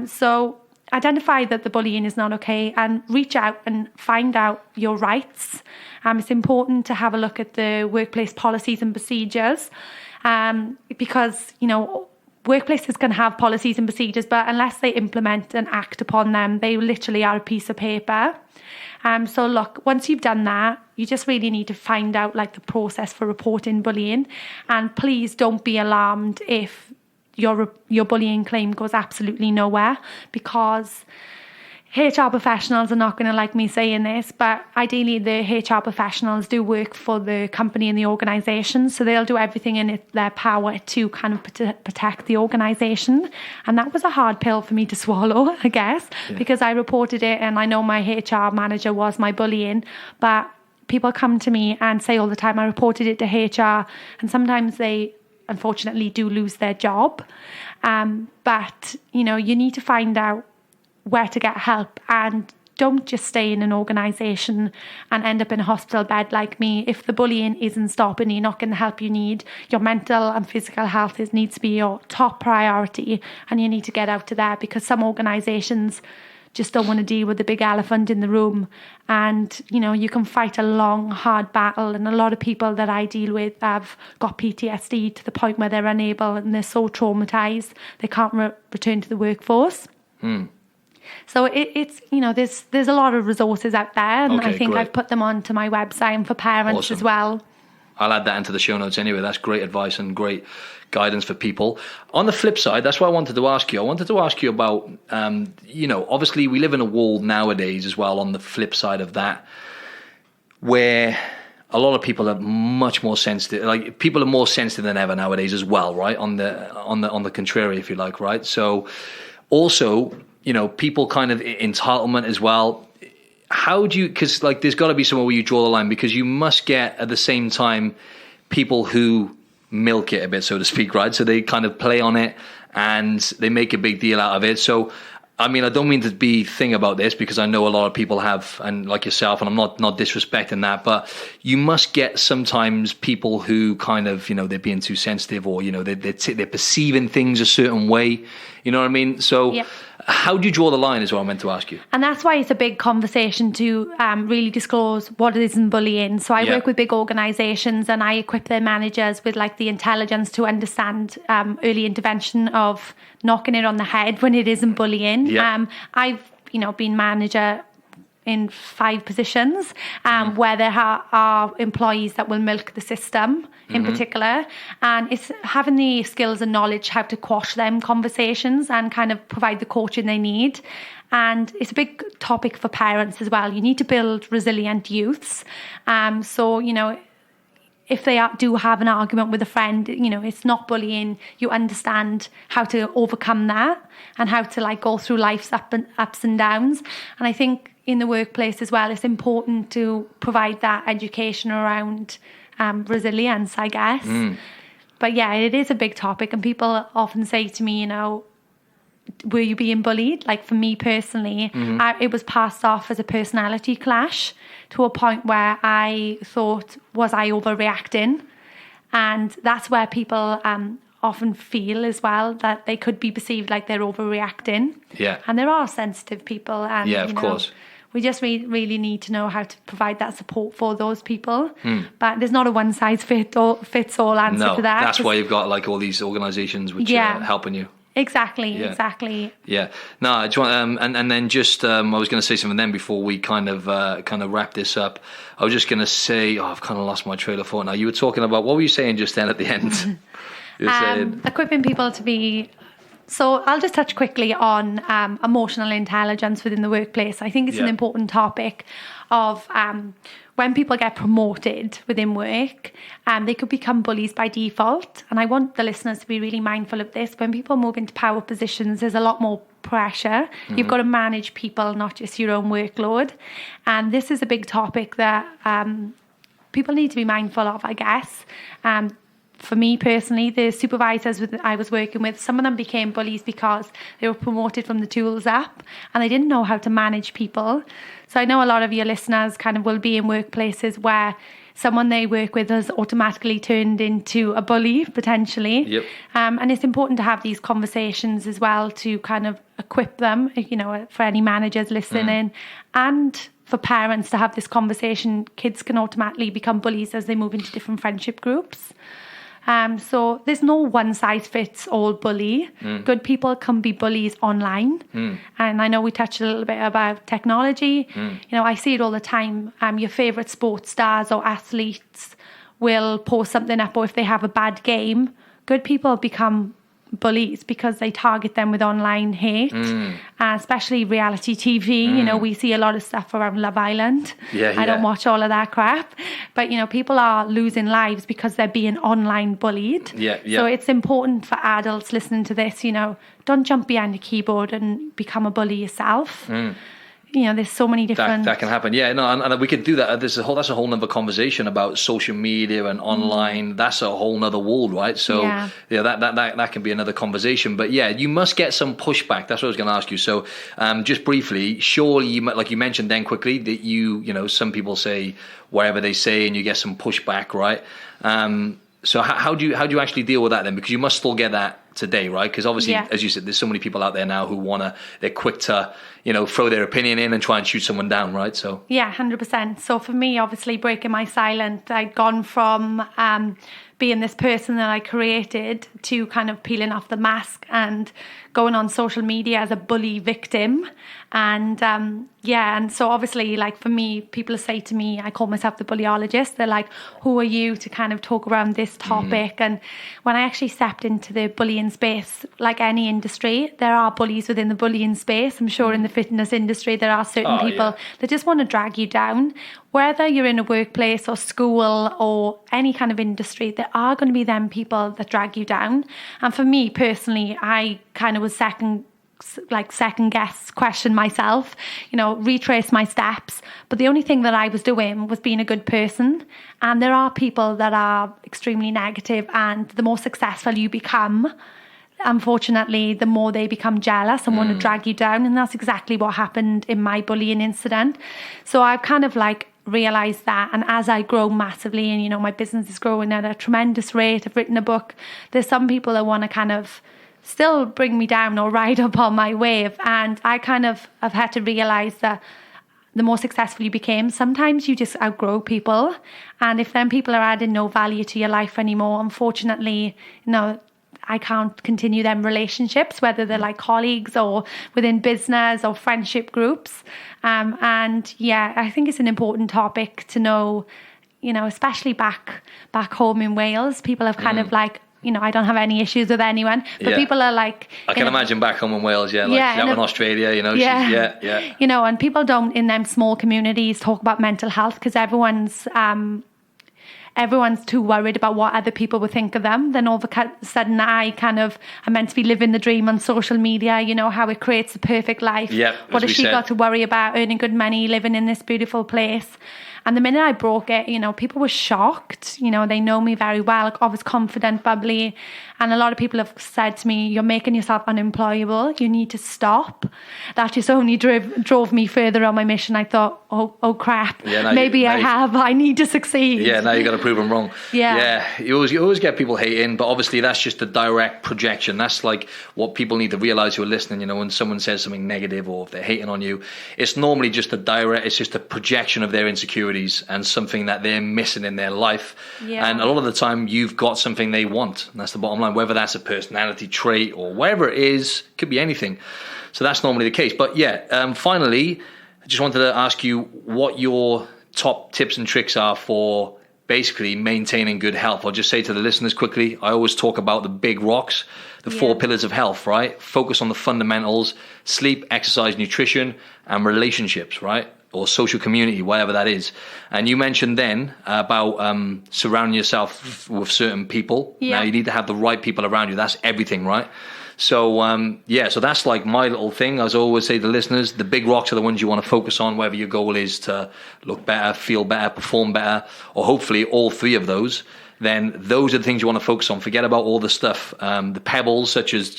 So identify that the bullying is not okay and reach out and find out your rights. It's important to have a look at the workplace policies and procedures, because, workplaces can have policies and procedures, but unless they implement and act upon them, they literally are a piece of paper. So look, once you've done that, you just really need to find out the process for reporting bullying. And please don't be alarmed if your bullying claim goes absolutely nowhere, because HR professionals are not going to like me saying this, but ideally the HR professionals do work for the company and the organisation, so they'll do everything in their power to kind of protect the organisation. And that was a hard pill for me to swallow, I guess, because I reported it, and I know my HR manager was my bullying, but people come to me and say all the time, I reported it to HR, and sometimes they unfortunately do lose their job. But you need to find out where to get help, and don't just stay in an organisation and end up in a hospital bed like me. If the bullying isn't stopping, you're not getting the help you need. Your mental and physical health needs to be your top priority, and you need to get out of there, because some organisations just don't want to deal with the big elephant in the room. And you can fight a long, hard battle, and a lot of people that I deal with have got PTSD to the point where they're unable, and they're so traumatised they can't return to the workforce. So it's there's a lot of resources out there, and I think great. I've put them onto my website and for parents as well. I'll add that into the show notes anyway. That's great advice and great guidance for people. On the flip side, that's what I wanted to ask you. I wanted to ask you about, obviously we live in a world nowadays as well, on the flip side of that, where a lot of people are much more sensitive. People are more sensitive than ever nowadays as well, right? On the contrary, if you like, right? So also, people kind of entitlement as well. How do you, because there's got to be somewhere where you draw the line, because you must get at the same time people who milk it a bit, so to speak, right? So they kind of play on it and they make a big deal out of it. So, I mean, I don't mean to be thing about this, because I know a lot of people have, and like yourself, and I'm not disrespecting that, but you must get sometimes people who kind of, they're being too sensitive, or, they're perceiving things a certain way. You know what I mean? So how do you draw the line is what I meant to ask you. And that's why it's a big conversation to really disclose what isn't bullying. So I work with big organisations, and I equip their managers with the intelligence to understand early intervention of knocking it on the head when it isn't bullying. I've been manager in 5 positions where there are employees that will milk the system in particular, and it's having the skills and knowledge how to quash them conversations and kind of provide the coaching they need. And it's a big topic for parents as well. You need to build resilient youths. So if they do have an argument with a friend, it's not bullying. You understand how to overcome that and how to go through life's ups and downs. And I think in the workplace as well, it's important to provide that education around resilience, I guess. But yeah, it is a big topic, and people often say to me, were you being bullied? For me personally, it was passed off as a personality clash, to a point where I thought, was I overreacting? And that's where people often feel as well that they could be perceived like they're overreacting. And there are sensitive people, and of course. We just really need to know how to provide that support for those people. But there's not a one size fits all answer to that. That's why you've got all these organisations which are helping you. Exactly. No, I just want, and then just I was going to say something then before we kind of wrap this up. I was just going to say, I've kind of lost my trail of thought now. You were talking about, what were you saying just then at the end? You were saying, equipping people to be So I'll just touch quickly on emotional intelligence within the workplace. I think it's an important topic of when people get promoted within work, they could become bullies by default. And I want the listeners to be really mindful of this. When people move into power positions, there's a lot more pressure. You've got to manage people, not just your own workload. And this is a big topic that people need to be mindful of, I guess. For me personally, the supervisors I was working with, some of them became bullies because they were promoted from the tools up and they didn't know how to manage people. So I know a lot of your listeners kind of will be in workplaces where someone they work with has automatically turned into a bully, potentially. Yep. And it's important to have these conversations as well to kind of equip them, you know, for any managers listening and for parents to have this conversation. Kids can automatically become bullies as they move into different friendship groups. So there's no one size fits all bully. Good people can be bullies online. And I know we touched a little bit about technology. You know, I see it all the time. Your favourite sports stars or athletes will post something up, or if they have a bad game, good people become bullies because they target them with online hate, especially reality TV. You know, we see a lot of stuff around Love Island. I don't watch all of that crap, but you know, people are losing lives because they're being online bullied. So it's important for adults listening to this, you know, don't jump behind a keyboard and become a bully yourself. You know, there's so many different... That can happen. Yeah, no, and we could do that. That's a whole nother conversation about social media and online. That's a whole nother world, right? So yeah, that can be another conversation. But yeah, you must get some pushback. That's what I was going to ask you. So just briefly, surely, like you mentioned then quickly, that you know, some people say whatever they say and you get some pushback, right? So how do you actually deal with that then? Because you must still get that today, right? Because obviously, as you said, there's so many people out there now who they're quick to, you know, throw their opinion in and try and shoot someone down, right? So 100%. So for me, obviously, breaking my silence, I'd gone from being this person that I created to kind of peeling off the mask and going on social media as a bully victim. And and so obviously, like for me, people say to me, I call myself the Bullyologist. They're like, who are you to kind of talk around this topic? And when I actually stepped into the bullying space, like any industry, there are bullies within the bullying space. I'm sure in the fitness industry, there are certain people that just want to drag you down. Whether you're in a workplace or school or any kind of industry, there are going to be them people that drag you down. And for me personally, I kind of was second guess, question myself, you know, retrace my steps. But the only thing that I was doing was being a good person. And there are people that are extremely negative, and the more successful you become, unfortunately, the more they become jealous and want to drag you down. And that's exactly what happened in my bullying incident. So I've kind of like realised that, and as I grow massively and, you know, my business is growing at a tremendous rate, I've written a book, there's some people that want to kind of still bring me down or ride up on my wave. And I kind of have had to realise that the more successful you became, sometimes you just outgrow people. And if then people are adding no value to your life anymore, unfortunately, you know, I can't continue them relationships, whether they're like colleagues or within business or friendship groups. And yeah, I think it's an important topic to know, you know, especially back home in Wales, people have kind of like, you know, I don't have any issues with anyone, but people are like... I can imagine back home in Wales, in Australia, you know. You know, and people don't, in them small communities, talk about mental health because everyone's too worried about what other people would think of them. Then all of a sudden I'm meant to be living the dream on social media, you know, how it creates the perfect life. What has she got to worry about? Earning good money, living in this beautiful place. And the minute I broke it, you know, people were shocked. You know, they know me very well. I was confident, bubbly. And a lot of people have said to me, you're making yourself unemployable. You need to stop. That just only drove me further on my mission. I thought, oh crap. I need to succeed. Yeah, now you got to prove them wrong. You always get people hating, but obviously that's just a direct projection. That's like what people need to realize who are listening. You know, when someone says something negative or if they're hating on you, it's normally just it's just a projection of their insecurities and something that they're missing in their life. And a lot of the time you've got something they want. And that's the bottom line, whether that's a personality trait or whatever it is, could be anything. So that's normally the case. But finally, I just wanted to ask you what your top tips and tricks are for basically maintaining good health. I'll just say to the listeners quickly, I always talk about the big rocks, the 4 pillars of health, right? Focus on the fundamentals: sleep, exercise, nutrition, and relationships, right? Or social community, whatever that is. And you mentioned then about surrounding yourself with certain people. Yeah. Now you need to have the right people around you. That's everything, right? So, so that's like my little thing. As I always say to listeners, the big rocks are the ones you want to focus on, whether your goal is to look better, feel better, perform better, or hopefully all 3 of those. Then those are the things you want to focus on. Forget about all the stuff, the pebbles, such as,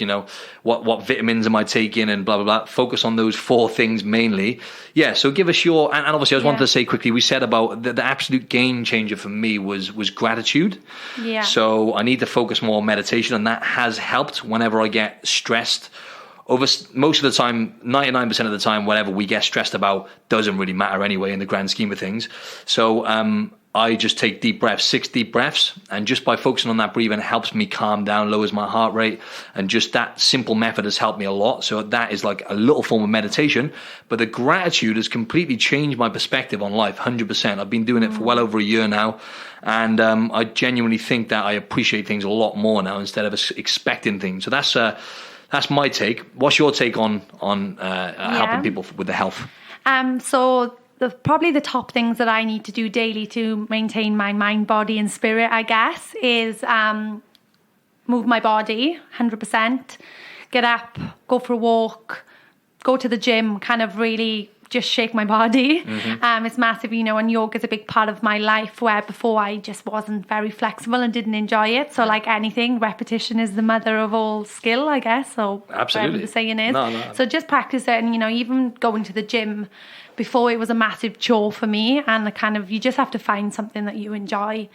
what vitamins am I taking and blah, blah, blah. Focus on those 4 things mainly. Yeah, so give us your, and obviously I just wanted to say quickly, we said about the absolute game changer for me was gratitude. Yeah. So I need to focus more on meditation, and that has helped whenever I get stressed. Over most of the time, 99% of the time, whatever we get stressed about doesn't really matter anyway in the grand scheme of things. So, I just take deep breaths, 6 deep breaths, and just by focusing on that breathing, it helps me calm down, lowers my heart rate, and just that simple method has helped me a lot. So that is like a little form of meditation, but the gratitude has completely changed my perspective on life, 100%. I've been doing it for well over a year now, and I genuinely think that I appreciate things a lot more now instead of expecting things. So that's my take. What's your take on helping people with the health? So probably the top things that I need to do daily to maintain my mind, body and spirit, I guess, is move my body 100%, get up, go for a walk, go to the gym, kind of really just shake my body. It's massive, and yoga is a big part of my life, where before I just wasn't very flexible and didn't enjoy it. So like anything, repetition is the mother of all skill, I guess. So absolutely, whatever the saying is. No. So just practice it, and even going to the gym. Before, it was a massive chore for me, and you just have to find something that you enjoy.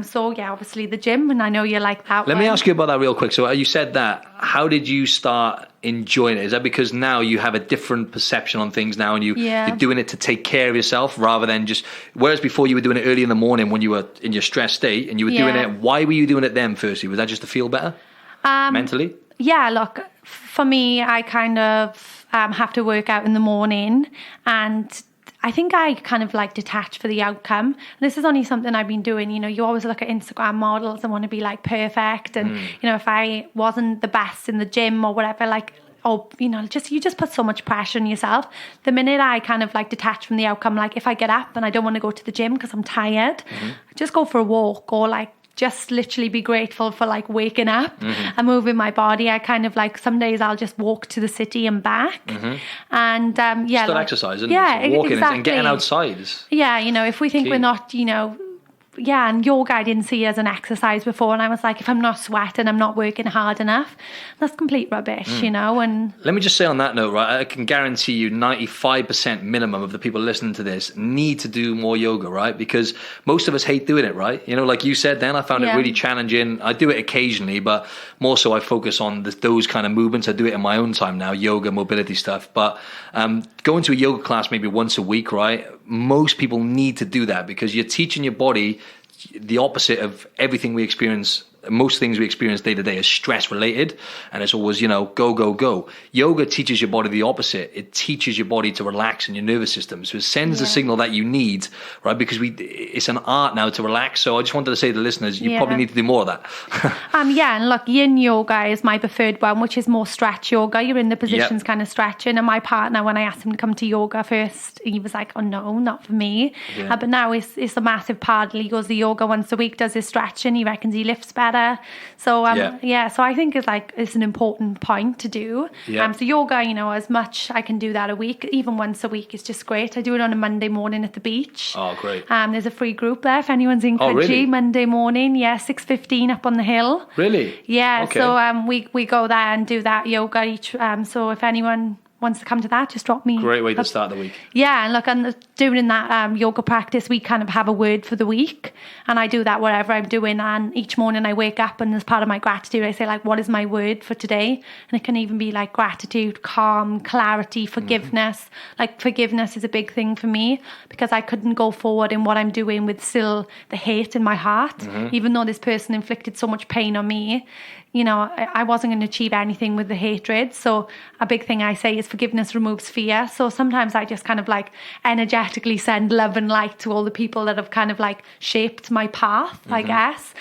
So yeah, obviously the gym, and I know you like that. Let me ask you about that real quick. So you said that. How did you start enjoying it? Is that because now you have a different perception on things now, and you're doing it to take care of yourself rather than just, whereas before you were doing it early in the morning when you were in your stress state and you were doing it, why were you doing it then firstly? Was that just to feel better mentally? Yeah, look, for me, I kind of have to work out in the morning, and I think I kind of detach for the outcome. And this is only something I've been doing. You always look at Instagram models and want to be perfect. And, if I wasn't the best in the gym or whatever, you just put so much pressure on yourself. The minute I kind of detach from the outcome, if I get up and I don't want to go to the gym because I'm tired, I just go for a walk, or just literally be grateful for waking up and moving my body. I kind of some days I'll just walk to the city and back, and still exercise, isn't it? So walking and getting outside is if we think key. We're not and yoga I didn't see as an exercise before, and I was if I'm not sweating, I'm not working hard enough. That's complete rubbish, And let me just say on that note, right, I can guarantee you 95% minimum of the people listening to this need to do more yoga, right? Because most of us hate doing it, right? Like you said then, I found it really challenging. I do it occasionally, but more so I focus on those kind of movements. I do it in my own time now, yoga, mobility stuff. But going to a yoga class maybe once a week, right? Most people need to do that, because you're teaching your body the opposite of everything we experience. Most things we experience day to day is stress related, and it's always, go. Yoga teaches your body the opposite. It teaches your body to relax in your nervous system. So it sends the signal that you need, right? Because it's an art now to relax. So I just wanted to say to the listeners, you probably need to do more of that. And look, yin yoga is my preferred one, which is more stretch yoga. You're in the positions kind of stretching. And my partner, when I asked him to come to yoga first, he was like, oh no, not for me. But now it's a massive part. He goes to yoga once a week, does his stretching. He reckons he lifts better. So so I think it's an important point to do. So yoga, as much I can do that a week, even once a week is just great. I do it on a Monday morning at the beach. Oh, great. There's a free group there if anyone's in country. Really? Monday morning, 6:15 up on the hill. Really? Yeah. Okay. So we go there and do that yoga each. So if anyone wants to come to that, just drop me. Great way to start the week. Yeah, and look, and doing that yoga practice, we kind of have a word for the week, and I do that whatever I'm doing. And each morning I wake up, and as part of my gratitude, I say what is my word for today? And it can even be gratitude, calm, clarity, forgiveness. Forgiveness is a big thing for me, because I couldn't go forward in what I'm doing with still the hate in my heart, even though this person inflicted so much pain on me. I wasn't going to achieve anything with the hatred. So a big thing I say is forgiveness removes fear. So sometimes I just kind of like energetically send love and light to all the people that have kind of like shaped my path, I guess.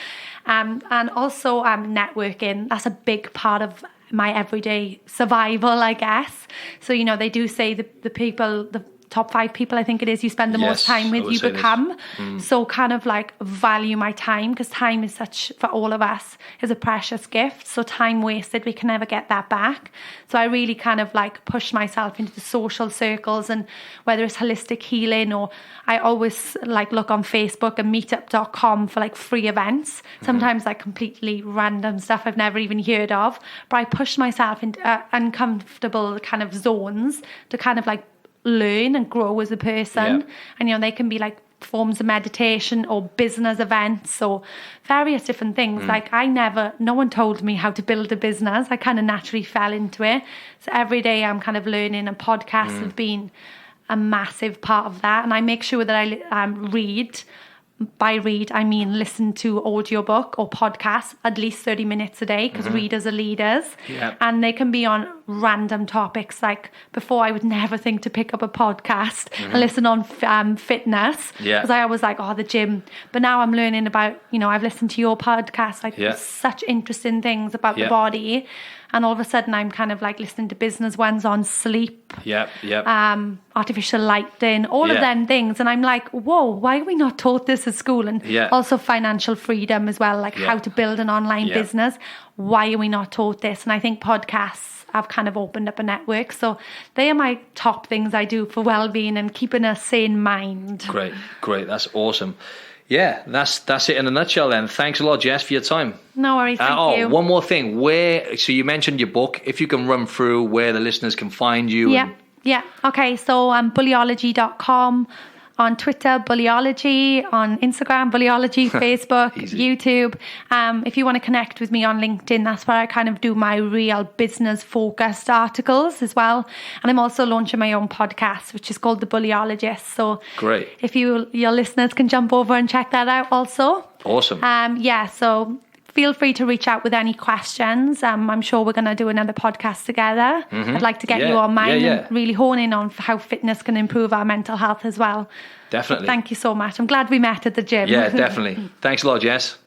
And also networking. That's a big part of my everyday survival, I guess. So, they do say the people, the top 5 people, I think it is, you spend the most time with, you become. So kind of like value my time, because time is for all of us, is a precious gift. So time wasted, we can never get that back. So I really kind of like push myself into the social circles, and whether it's holistic healing, or I always like look on Facebook and meetup.com for like free events. Sometimes like completely random stuff I've never even heard of, but I push myself into uncomfortable kind of zones to kind of like learn and grow as a person. And they can be like forms of meditation or business events or various different things. Like no one told me how to build a business. I kind of naturally fell into it. So every day I'm kind of learning, and podcasts have been a massive part of that. And I make sure that I read. By read, I mean listen to audiobook or podcast at least 30 minutes a day, because readers are leaders. And they can be on random topics. Like before, I would never think to pick up a podcast and listen on fitness, because I always like, the gym. But now I'm learning about, I've listened to your podcast, like such interesting things about the body. And all of a sudden I'm kind of like listening to business ones on sleep, artificial lighting, all of them things. And I'm like, whoa, why are we not taught this at school? And also financial freedom as well, like how to build an online business. Why are we not taught this? And I think podcasts have kind of opened up a network. So they are my top things I do for well-being and keeping a sane mind. Great. That's awesome. Yeah, that's it in a nutshell then. Thanks a lot, Jess, for your time. No worries, thank you. One more thing. So you mentioned your book. If you can run through where the listeners can find you. Yeah. Okay, so bulliology.com. On Twitter, Bullyology. On Instagram, Bullyology. Facebook, YouTube. If you want to connect with me on LinkedIn, that's where I kind of do my real business-focused articles as well. And I'm also launching my own podcast, which is called The Bullyologist. So great. If your listeners can jump over and check that out also. Awesome. So feel free to reach out with any questions. I'm sure we're going to do another podcast together. I'd like to get you on mine and really hone in on how fitness can improve our mental health as well. Definitely. Thank you so much. I'm glad we met at the gym. Yeah, definitely. Thanks a lot, Jess.